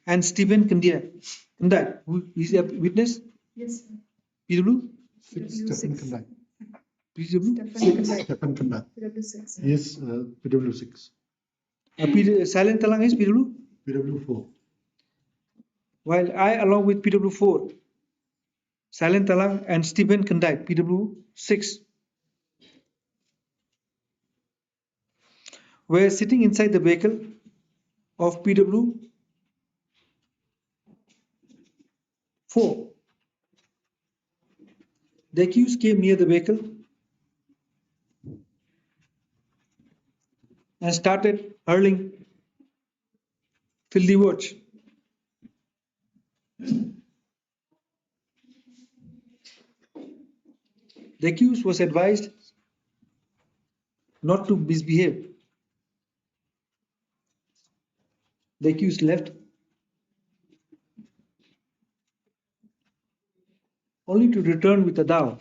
Speaker 4: and Stephen Kandai, who is a witness,
Speaker 5: Yes, sir.
Speaker 4: PW,
Speaker 10: Stephen
Speaker 5: PW6.
Speaker 10: Kandai.
Speaker 4: PW,
Speaker 10: Stephen Kandai.
Speaker 5: PW6.
Speaker 10: Yes, PW6.
Speaker 4: Silent Talang is PW,
Speaker 10: PW4.
Speaker 4: while I, along with PW4, Silent Talang, and Stephen Kandai, PW6, were sitting inside the vehicle of PW4. The accused came near the vehicle and started hurling filthy words. The accused was advised not to misbehave. The accused left, only to return with a dao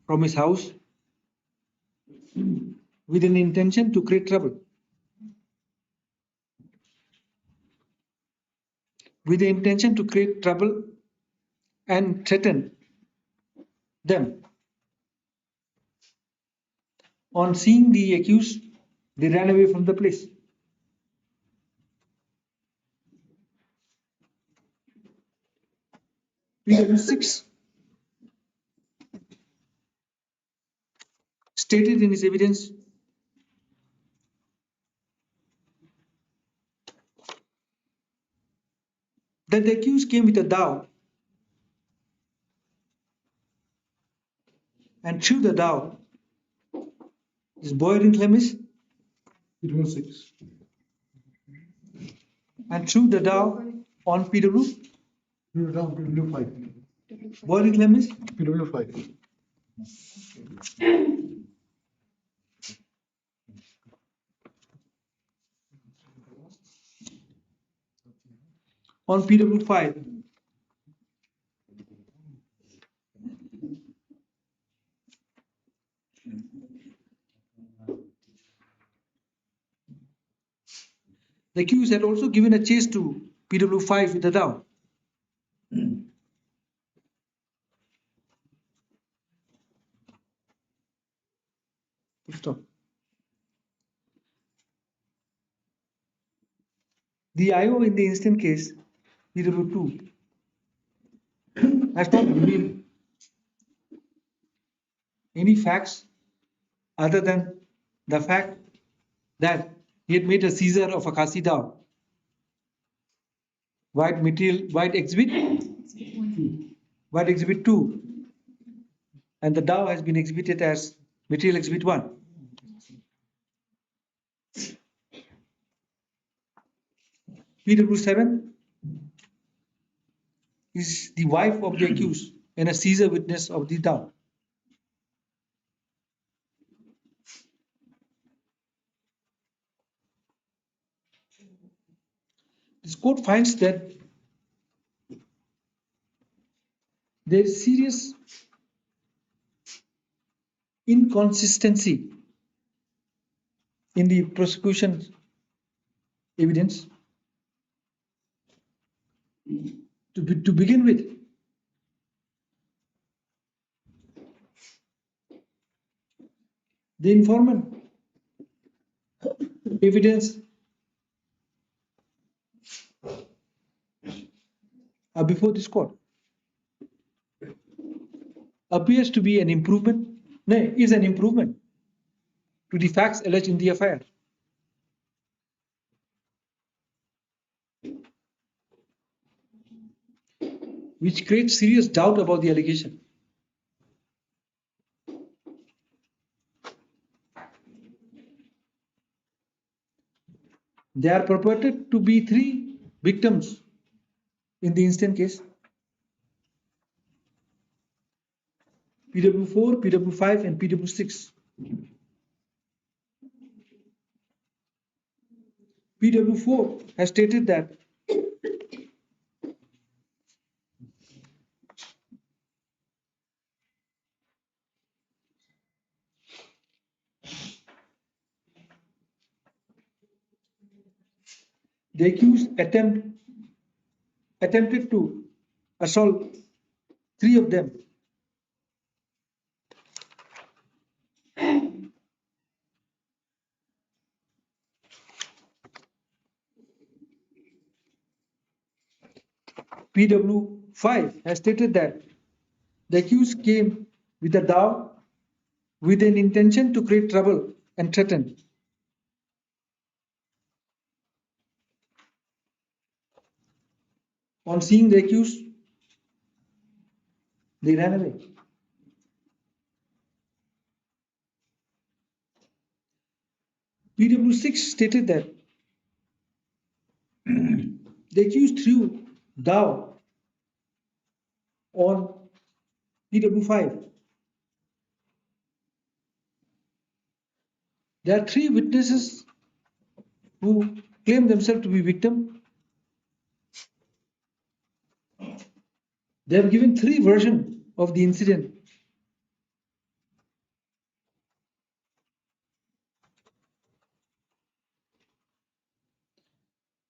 Speaker 4: from his house with an intention to create trouble. With the intention to create trouble and threaten them. On seeing the accused, they ran away from the place. PW6 stated in his evidence that the accused came with a dao and threw the dao. This boy didn't claim is
Speaker 10: PW6.
Speaker 4: and threw the dao on PW.
Speaker 10: PW5.
Speaker 4: Boy didn't claim is
Speaker 10: PW5.
Speaker 4: on PW5. The accused had also given a chase to PW5 with a dao. Stop. The IO in the instant case, PW2, has not revealed any facts other than the fact that he had made a seizure of a Kasi dao. White exhibit 2, and the dao has been exhibited as material exhibit 1. PW7 is the wife of the accused and a seizure witness of the dao. This court finds that there is serious inconsistency in the prosecution evidence. To begin with, the informant evidence before this court appears to be an improvement, no, is an improvement to the facts alleged in the FIR, which creates serious doubt about the allegation. There are purported to be 3 victims in the instant case: PW4, PW5, and PW6. PW4 has stated that the accused attempted to assault 3 of them. PW5 has stated that the accused came with a dao with an intention to create trouble and threaten. On seeing the accused, they ran away. PW6 stated that the accused threw dao on PW5. There are 3 witnesses who claim themselves to be victim. They have given 3 versions of the incident.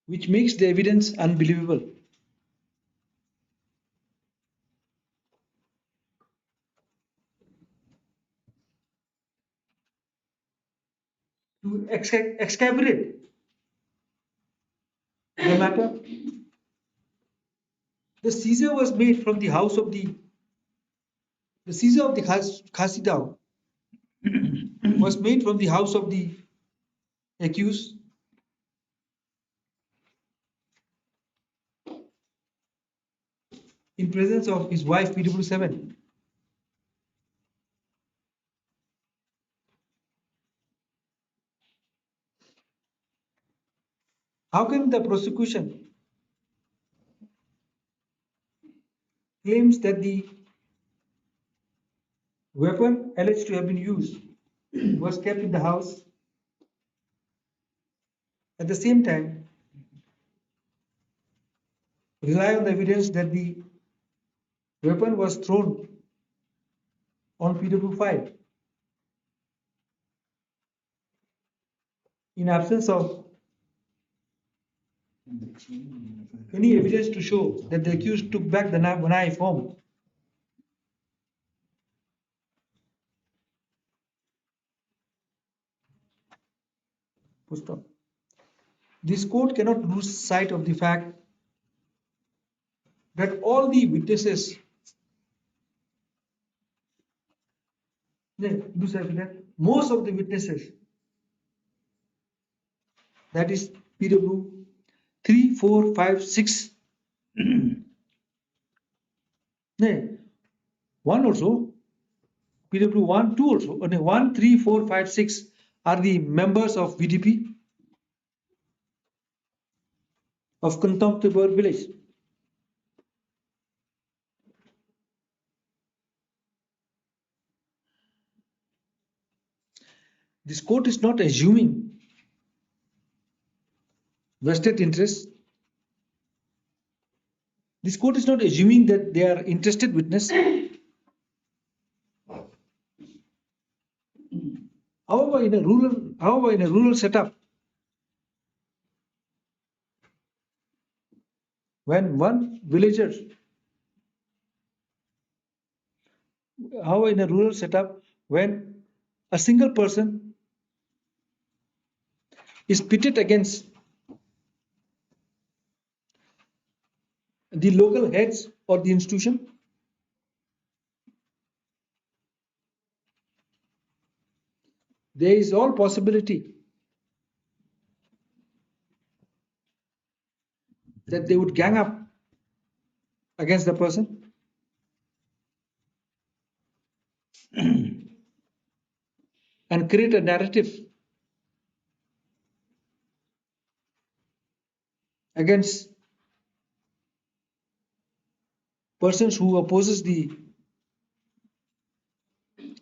Speaker 4: Which makes the evidence unbelievable. To excavate the matter, the seizure was made from the house of the seizure of the Khasidao was made from the house of the accused in presence of his wife PW7. How can the prosecution claims that the weapon alleged to have been used was kept in the house, at the same time rely on the evidence that the weapon was thrown on PW5 in absence of any evidence to show that the accused took back the knife home? This court cannot lose sight of the fact that all the witnesses, most of the witnesses, that is PW 3, 4, 5, 6, one also, PW 1, 2 also, 1, 3, 4, 5, 6 are the members of VDP of Contemptible Village. This court is not assuming vested interests. This court is not assuming that they are interested witness. However, in a rural setup, when one villager, however, in a rural setup, when a single person is pitted against the local heads or the institution, there is all possibility that they would gang up against the person and create a narrative against persons who opposes the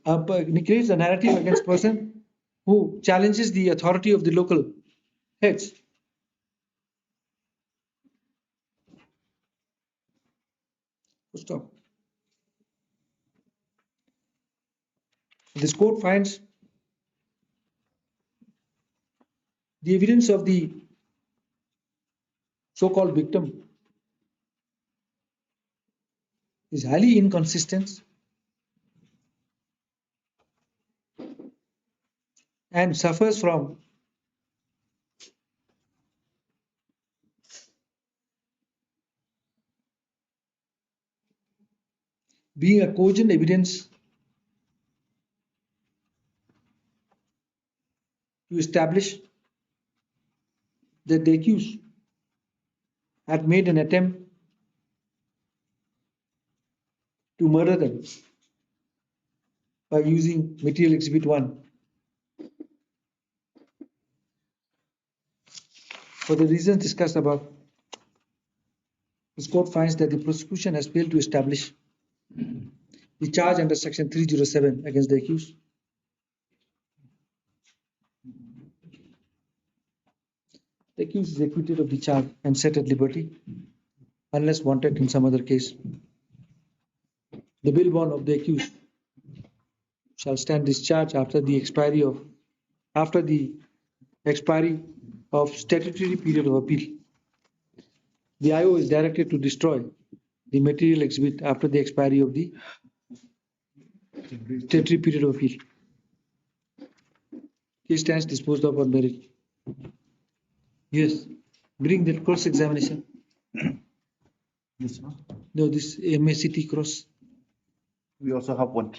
Speaker 4: creates a narrative against person who challenges the authority of the local heads. Stop. This court finds the evidence of the so-called victim is highly inconsistent and suffers from being a cogent evidence to establish that the accused had made an attempt to murder them by using material exhibit 1. For the reasons discussed above, this court finds that the prosecution has failed to establish the charge under section 307 against the accused. The accused is acquitted of the charge and set at liberty unless wanted in some other case. The bail bond of the accused shall stand discharged after the expiry of statutory period of appeal. The IO is directed to destroy the material exhibit after the expiry of the statutory period of appeal. Case stands disposed of on merit. Yes, bring that cross examination. No, this MACT cross.
Speaker 2: We also have one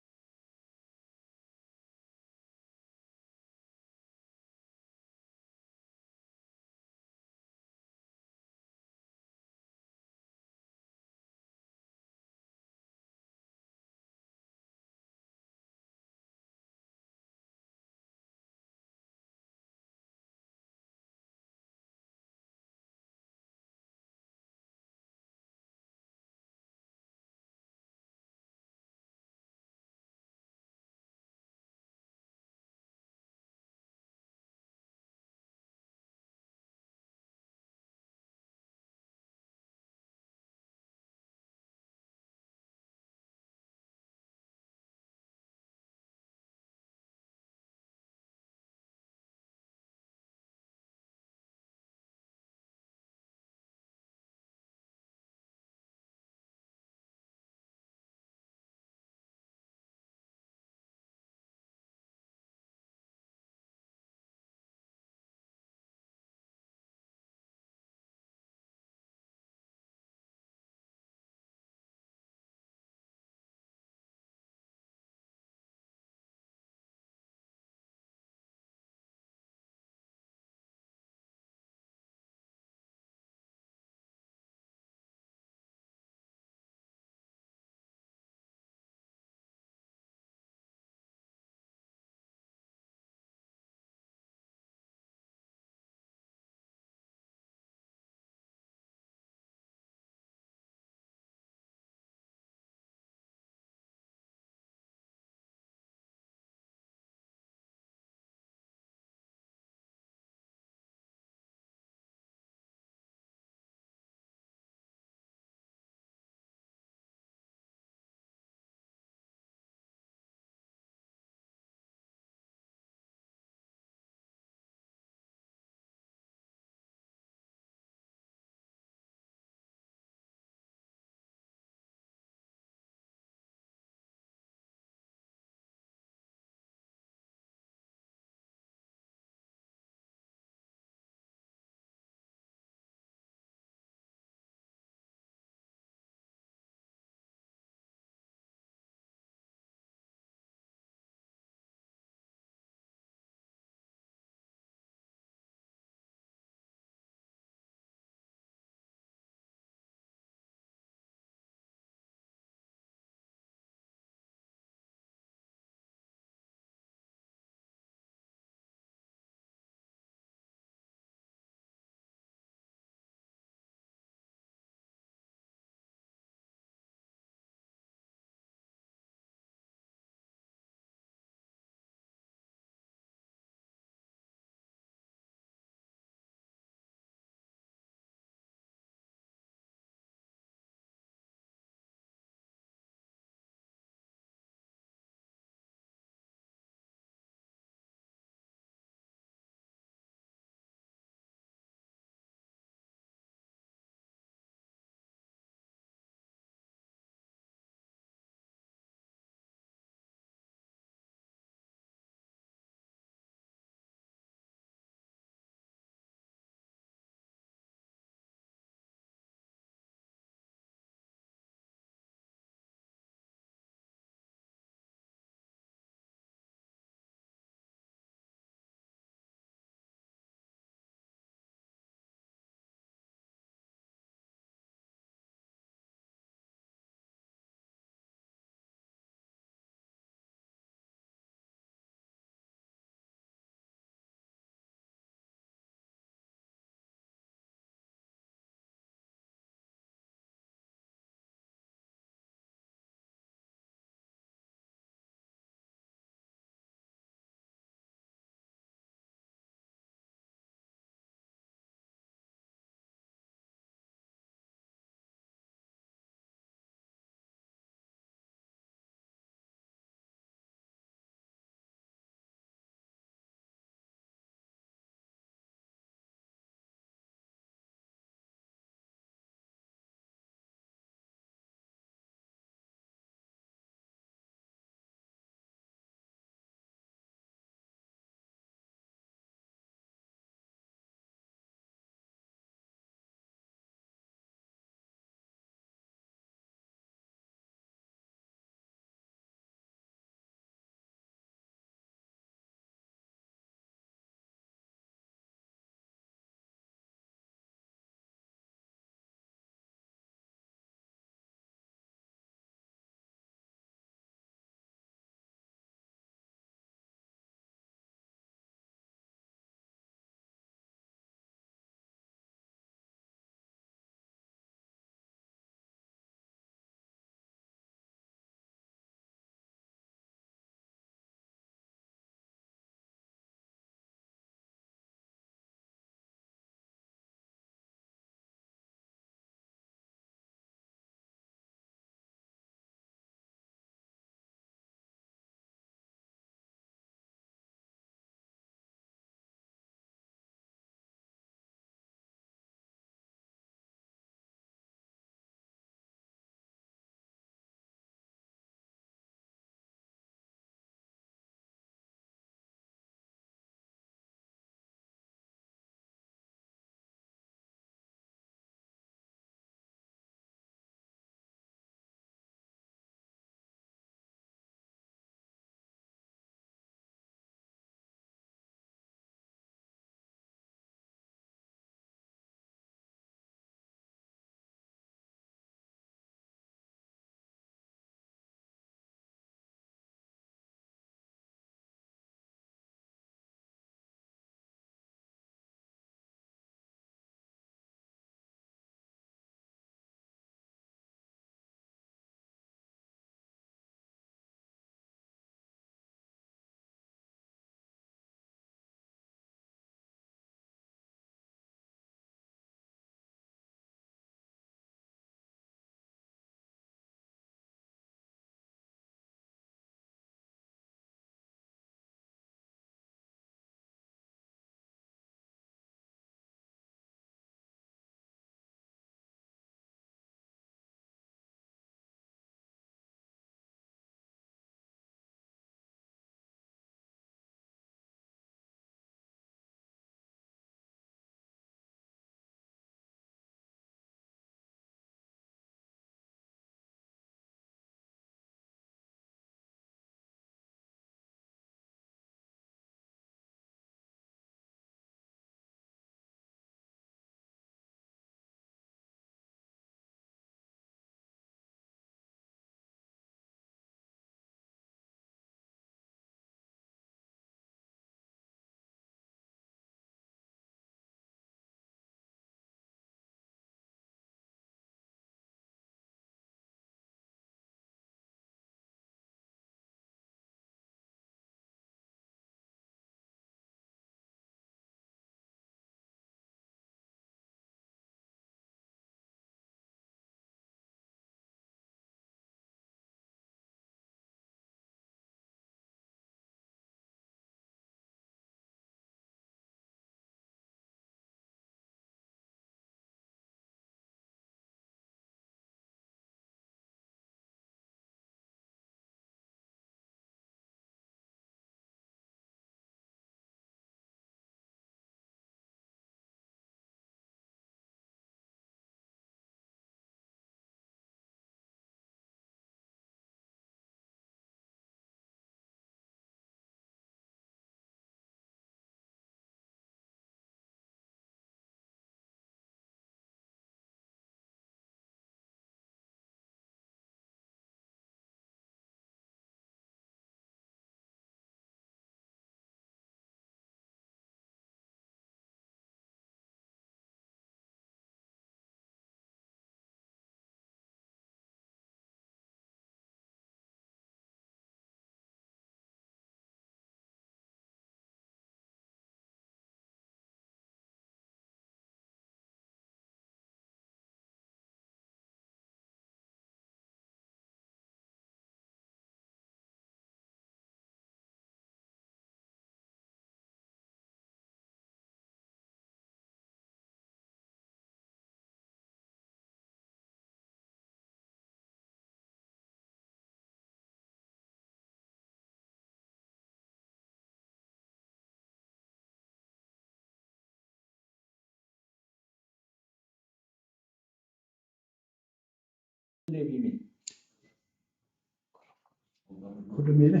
Speaker 10: Kudu mene.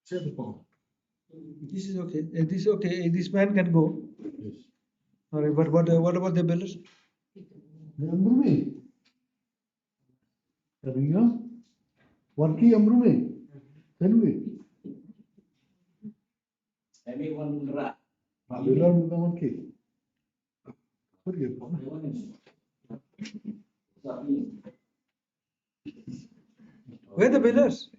Speaker 10: Siapa kau?
Speaker 4: This is okay. This is okay. This man can go.
Speaker 10: Yes.
Speaker 4: All right. But what about the billers?
Speaker 10: Amrume. Taringa. Warki amrume. Tenwe. Pak Bilal minta warki. Pergi apa?
Speaker 4: Where are the billers?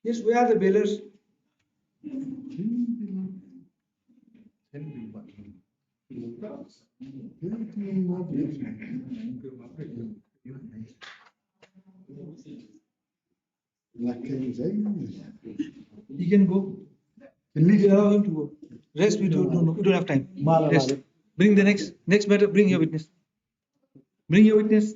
Speaker 4: Yes, where are the billers? He can go. We allow him to go. Rest we don't have time. Rest. Bring the next matter. Bring your witness. Bring your witness.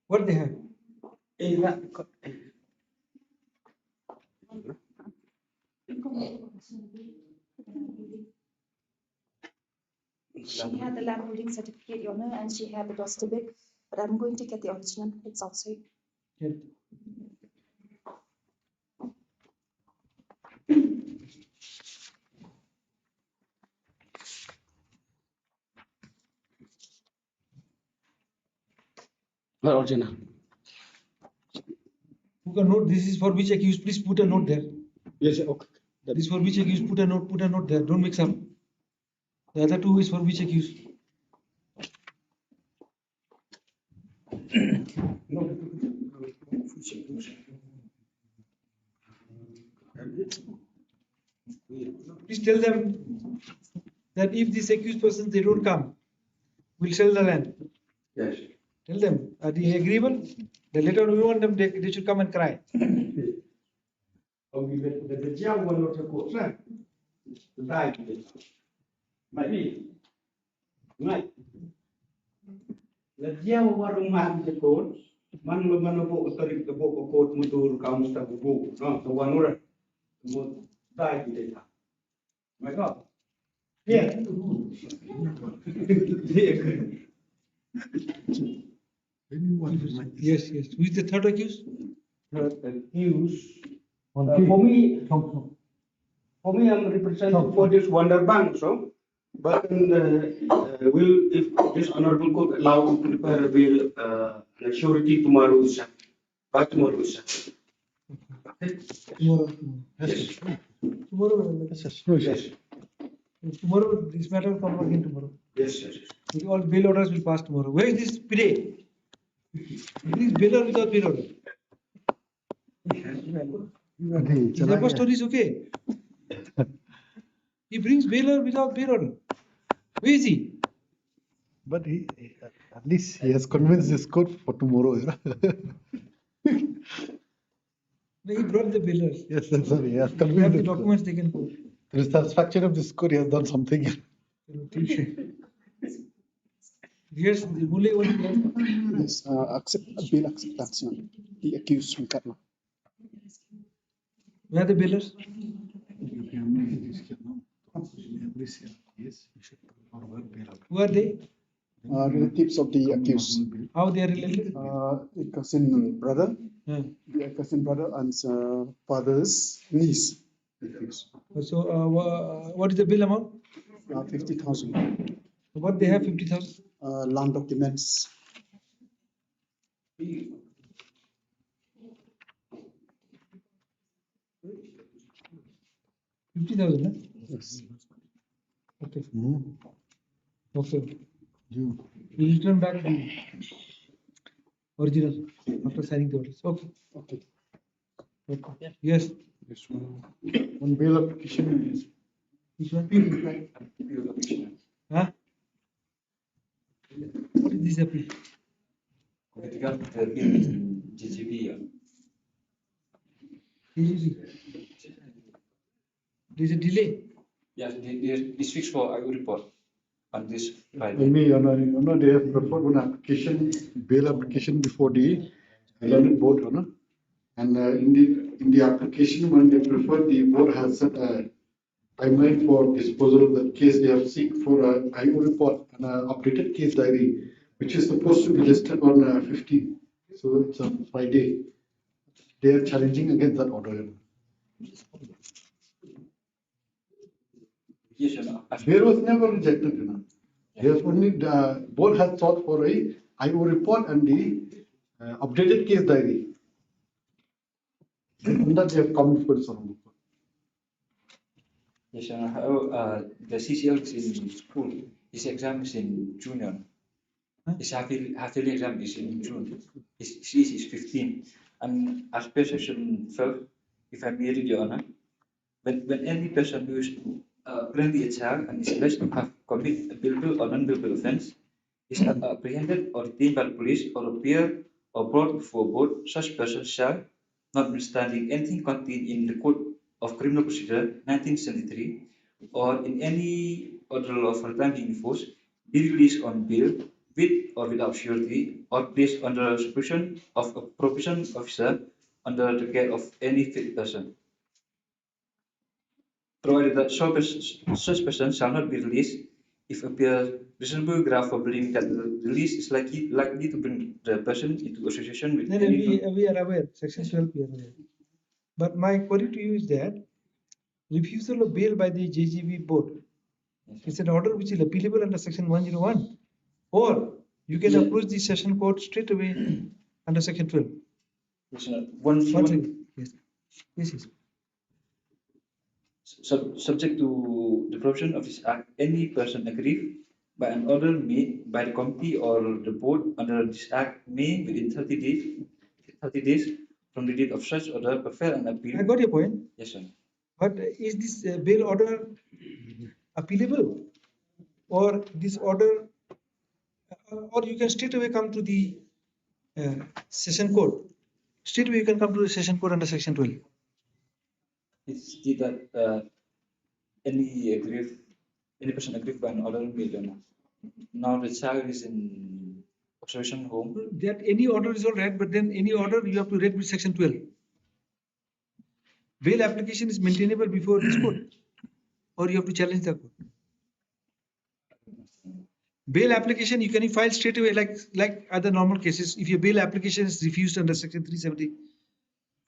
Speaker 4: What they have?
Speaker 7: She had the land holding certificate, Your Honor, and she had the dossier, but I'm going to get the original. It's outside.
Speaker 4: Yes.
Speaker 8: What original?
Speaker 4: Who can note this is for which accused? Please put a note there.
Speaker 8: Yes, okay.
Speaker 4: This is for which accused? Put a note there. Don't mix up. The other two is for which accused? Please tell them that if these accused persons they don't come, we'll sell the land.
Speaker 3: Yes.
Speaker 4: Tell them, are they agreeable? Then later on we want them, they should come and cry.
Speaker 3: Lajia warung mahal sekor, man bo tarik bo kot mutur kaum sta bubu, no, to wanura, mo dai di ta. My God. Yeah.
Speaker 4: Yes. Who is the third accused?
Speaker 3: Third accused. For me, I'm representing for this Wonder Bank, so. But will, if this honorable court allow to prepare a bill, an surety tomorrow, by tomorrow,
Speaker 4: Tomorrow.
Speaker 3: Yes.
Speaker 4: Tomorrow.
Speaker 3: Yes.
Speaker 4: Tomorrow, this matter will come again tomorrow.
Speaker 3: Yes.
Speaker 4: All bail orders will pass tomorrow. Where is this Pire? This bail or without bail order? His story is okay. He brings bail or without bail order. Where is he?
Speaker 10: But he, at least he has convinced his court for tomorrow.
Speaker 4: No, he brought the bailers.
Speaker 10: Yes, that's what he has
Speaker 4: They
Speaker 10: convinced.
Speaker 4: have the documents they can go.
Speaker 10: To the satisfaction of this court, he has done something.
Speaker 4: Here's the only one.
Speaker 8: Yes, accept bail acceptance. The accused Mikatma.
Speaker 4: Where are the bailers? Who are they?
Speaker 8: Relatives of the accused.
Speaker 4: How they are related?
Speaker 8: A cousin brother,
Speaker 4: Yeah.
Speaker 8: cousin brother and father's niece.
Speaker 4: So, what is the bill amount?
Speaker 8: 50,000.
Speaker 4: What they have 50,000?
Speaker 8: Land documents.
Speaker 4: 50,000, huh?
Speaker 8: Yes.
Speaker 4: Okay.
Speaker 10: Hmm.
Speaker 4: Okay.
Speaker 10: You.
Speaker 4: We return back the original after signing the orders. Okay.
Speaker 8: Okay.
Speaker 4: Yes.
Speaker 10: This one bail application is.
Speaker 4: Which one? Huh? What is this appeal?
Speaker 1: Ketika terbit GGB ya.
Speaker 4: There's a delay.
Speaker 1: Yes, this fixed for I will report on this Friday.
Speaker 10: Maybe they have preferred one application, bail application before the learned board, and in the application when they preferred, the board has set a timeline for disposal of the case. They have seek for a IO report and an updated case diary, which is supposed to be listed on 15. So it's on Friday. They are challenging against that order.
Speaker 1: Yes, Your Honor.
Speaker 10: Bail was never rejected. There's only the board has sought for a IO report and the updated case diary. And that they have come for some.
Speaker 1: Yes, Your Honor. How the CCL is in school. His exam is in June. Your Honor. His half-yearly exam is in June. His CC is 15. And as per section 12, if I'm reading, Your Honor, when any person who is currently a child and is alleged to have committed a billable or non-billable offence is apprehended or detained by the police or appear or brought before board, such person shall, notwithstanding anything contained in the Code of Criminal Procedure 1973 or in any other lawful time being enforced, be released on bail with or without surety, or placed under supervision of a probation officer under the care of any fit person, provided that such person shall not be released if appears reasonable ground for believing that the release is likely to bring the person into association with
Speaker 4: Then
Speaker 1: any.
Speaker 4: we are aware, section 12 we are aware. But my query to you is that refusal of bail by the JGB board is an order which is appealable under section 101, or you can approach the session court straight away under section 12. One second. Yes. Yes, yes.
Speaker 1: Subject to the provision of this act, any person aggrieved by an order made by the committee or the board under this act may, within 30 days from the date of such order, prefer an appeal.
Speaker 4: I got your point.
Speaker 1: Yes, sir.
Speaker 4: But is this bail order appealable, or this order, or you can straight away come to the session court? Straight away you can come to the session court under section 12.
Speaker 1: It's that any person aggrieved by an order made on. Now the child is in observation home.
Speaker 4: That any order is all right, but then any order you have to read with section 12. Bail application is maintainable before this court, or you have to challenge the court. Bail application you can file straight away, like other normal cases. If your bail application is refused under section 370,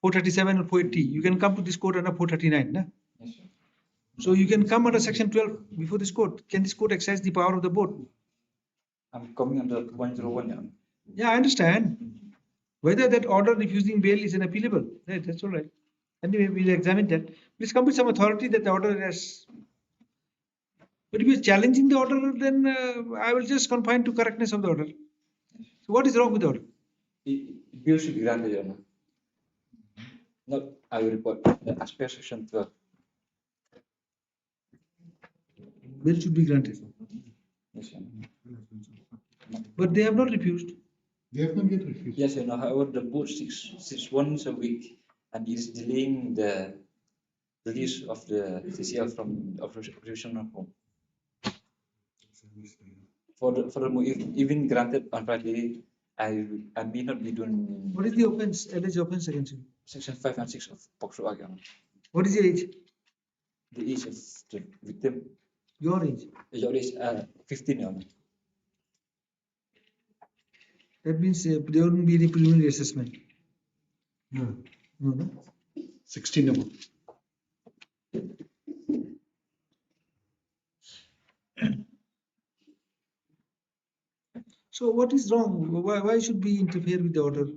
Speaker 4: 437 or 480, you can come to this court under 439. Nah?
Speaker 1: Yes, sir.
Speaker 4: So you can come under section 12 before this court. Can this court exercise the power of the board?
Speaker 1: I'm coming under 101. Yeah.
Speaker 4: Yeah, I understand. Whether that order refusing bail is an appealable, right, that's all right. Anyway, we'll examine that. Please come with some authority that the order has. But if you're challenging the order, then I will just confine to correctness of the order. So what is wrong with the order?
Speaker 1: Bail should be granted, Your Honor. Not, I will report as per section 12.
Speaker 4: Bail should be granted.
Speaker 1: Yes, Your Honor.
Speaker 4: But they have not refused.
Speaker 10: They have not yet refused.
Speaker 1: Yes, Your Honor. However, the board sits once a week and is delaying the release of the TCL from observation home. For the even granted on Friday, I may not be doing.
Speaker 4: What is the offense? Alleged offense against you?
Speaker 1: Section 5 and 6 of POCSO Act, Your Honor.
Speaker 4: What is your age?
Speaker 1: The age of the victim.
Speaker 4: Your age?
Speaker 1: Your age 15, Your Honor.
Speaker 4: That means there won't be any preliminary assessment.
Speaker 10: No.
Speaker 4: No.
Speaker 10: 16 above.
Speaker 4: So what is wrong? Why should we interfere with the order?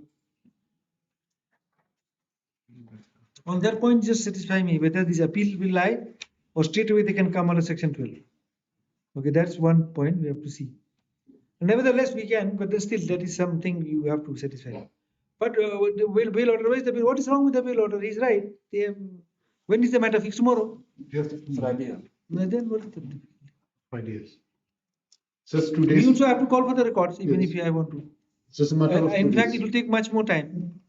Speaker 4: On that point, just satisfy me whether this appeal will lie or straight away they can come under section 12. Okay, that's one point we have to see. Nevertheless, we can, but then still that is something you have to satisfy. But the bail order, what is wrong with the bail order? He's right. When is the matter fixed? Tomorrow?
Speaker 10: Yes.
Speaker 1: Friday.
Speaker 4: Then what is the
Speaker 10: 5 days. Just 2 days.
Speaker 4: We also have to call for the records, even
Speaker 10: Yes.
Speaker 4: if I want to.
Speaker 10: It's just a matter of 2
Speaker 4: in fact,
Speaker 10: days.
Speaker 4: it will take much more time.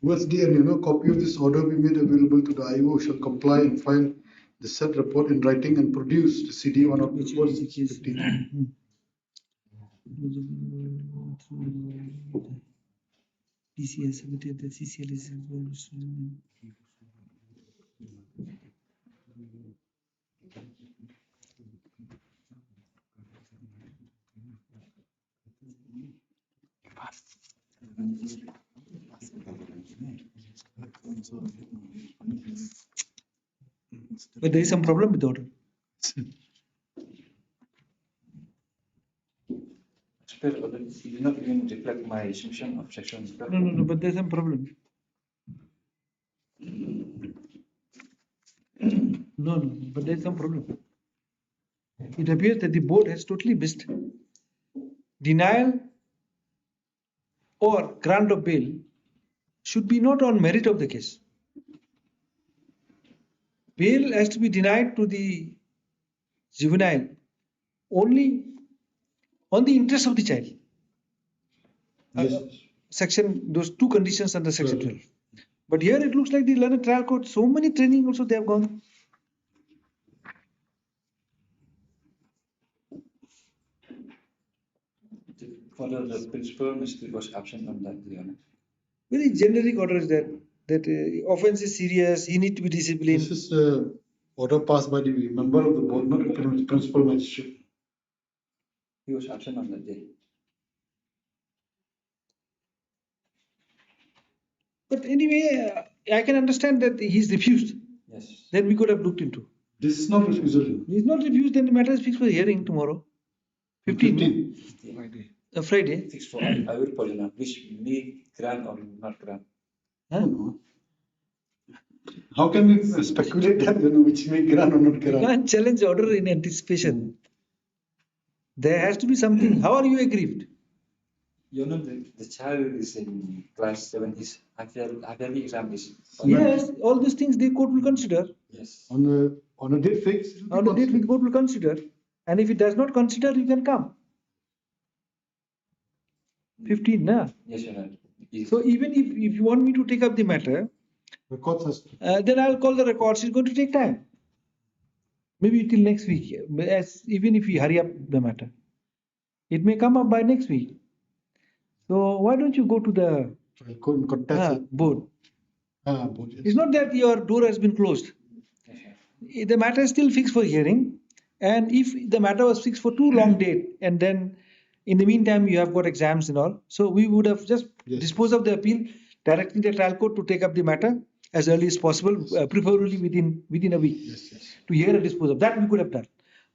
Speaker 10: Towards the end, copy of this order be made available to the IO shall comply and file the said report in writing and produce the CD on October 15.
Speaker 4: DCS submitted the CCL is but there is some problem with the order.
Speaker 1: It did not even reflect my submission of section 12.
Speaker 4: No, but there's some problem. No, but there's some problem. It appears that the board has totally missed denial or grant of bail should be not on merit of the case. Bail has to be denied to the juvenile only on the interest of the child.
Speaker 10: Yes.
Speaker 4: Those two conditions under section 12. But here it looks like the learned trial court, so many training also they have gone.
Speaker 1: Further, the principal mistake was absent on that, Your Honor.
Speaker 4: Very generic order is that offense is serious, he need to be disciplined.
Speaker 10: This is order passed by the member of the board, not the principal magistrate.
Speaker 1: He was absent on that day.
Speaker 4: But anyway, I can understand that he's refused.
Speaker 1: Yes.
Speaker 4: Then we could have looked into.
Speaker 10: This is not refusal.
Speaker 4: He's not refused, then the matter is fixed for hearing tomorrow. 15. Friday.
Speaker 1: Fixed for I will call you now. Which may grant or not grant.
Speaker 4: Huh?
Speaker 10: How can we speculate that, which may grant or not
Speaker 4: You
Speaker 10: grant?
Speaker 4: can't challenge order in anticipation. There has to be something. How are you aggrieved?
Speaker 1: You know, the child is in class 7, his half-yearly exam is.
Speaker 4: Yes, all these things the court will consider.
Speaker 1: Yes.
Speaker 10: On a date fixed. it will be
Speaker 4: On the date the
Speaker 10: considered.
Speaker 4: court will consider. And if it does not consider, you can come. 15, na?
Speaker 1: Yes, Your Honor.
Speaker 4: So even if you want me to take up the matter,
Speaker 10: The court has to.
Speaker 4: then I'll call the records. It's going to take time. Maybe till next week. Even if we hurry up the matter, it may come up by next week. So why don't you go to the
Speaker 10: Contest.
Speaker 4: board?
Speaker 10: Board, yes.
Speaker 4: It's not that your door has been closed. The matter is still fixed for hearing. And if the matter was fixed for too long date, and then in the meantime you have got exams and all, so we would have just disposed of the appeal, directing the trial court to take up the matter as early as possible, preferably within a week, to hear and dispose of. That we could have done.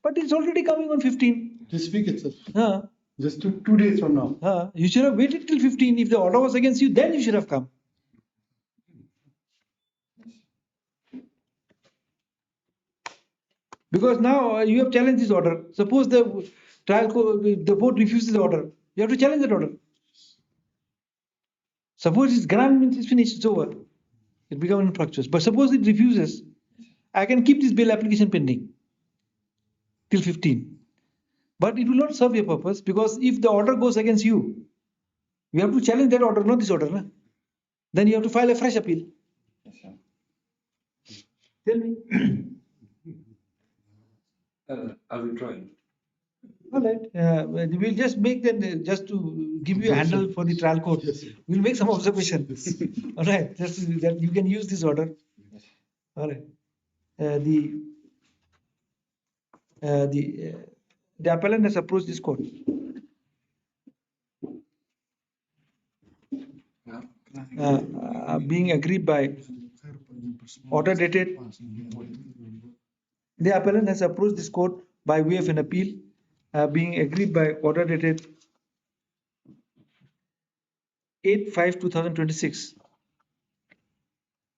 Speaker 4: But it's already coming on 15.
Speaker 10: This week itself.
Speaker 4: Huh?
Speaker 10: Just two days from now.
Speaker 4: You should have waited till 15. If the order was against you, then you should have come. Because now you have challenged this order. Suppose the trial court, the board refuses the order, you have to challenge that order. Suppose it's granted, means it's finished, it's over. It becomes infructuous. But suppose it refuses, I can keep this bail application pending till 15. But it will not serve your purpose, because if the order goes against you, you have to challenge that order, not this order. Na? Then you have to file a fresh appeal.
Speaker 1: Yes, sir.
Speaker 4: Tell me.
Speaker 1: I will try.
Speaker 4: All right. We'll just make that, just to give you a handle for the trial court. We'll make some observations. All right. Just that you can use this order.
Speaker 1: Yes.
Speaker 4: All right. The appellant has approached this court. Being agreed by order dated. The appellant has approached this court by way of an appeal, being agreed by order dated 8/5/2026,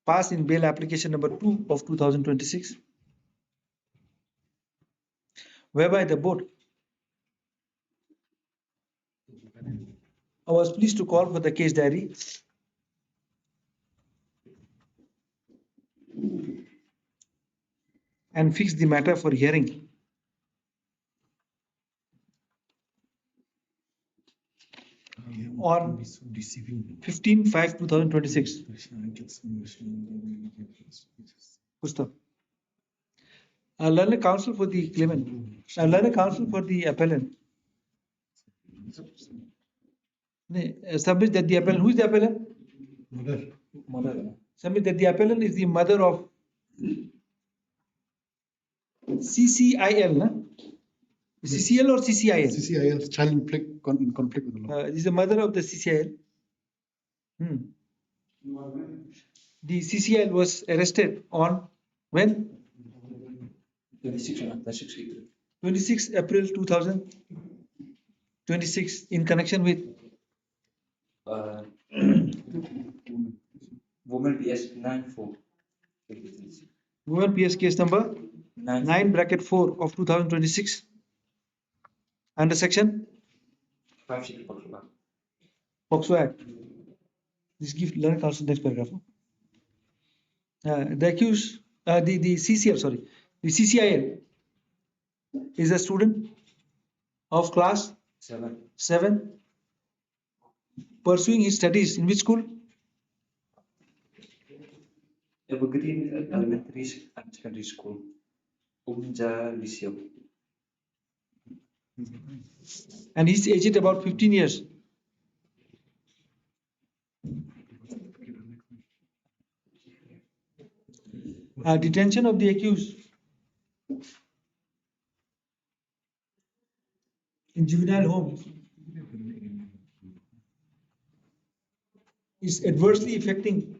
Speaker 4: passed in bail application number 2 of 2026, whereby the board was pleased to call for the case diary and fix the matter for hearing on 15/5/2026. Gustav. Learned counsel for the claimant. Learned counsel for the appellant. Submit that the appellant. Who is the appellant?
Speaker 1: Mother.
Speaker 4: Submit that the appellant is the mother of CCIL. Na? CCL or CCIL?
Speaker 10: CCIL, child in conflict with the law.
Speaker 4: Is the mother of the CCIL. The CCIL was arrested on when? 26 April 2026 in connection with
Speaker 1: Woman PS 94.
Speaker 4: Women PS case number 9/4 of 2026 under section
Speaker 1: 5
Speaker 4: POCSO Act. This gives learned counsel next paragraph. The accused, the CCL, sorry, the CCIL is a student of class 7 pursuing his studies in which school?
Speaker 1: Evergreen Elementary and Secondary School, Umja Lisio.
Speaker 4: And he's aged about 15 years. Detention of the accused in juvenile home is adversely affecting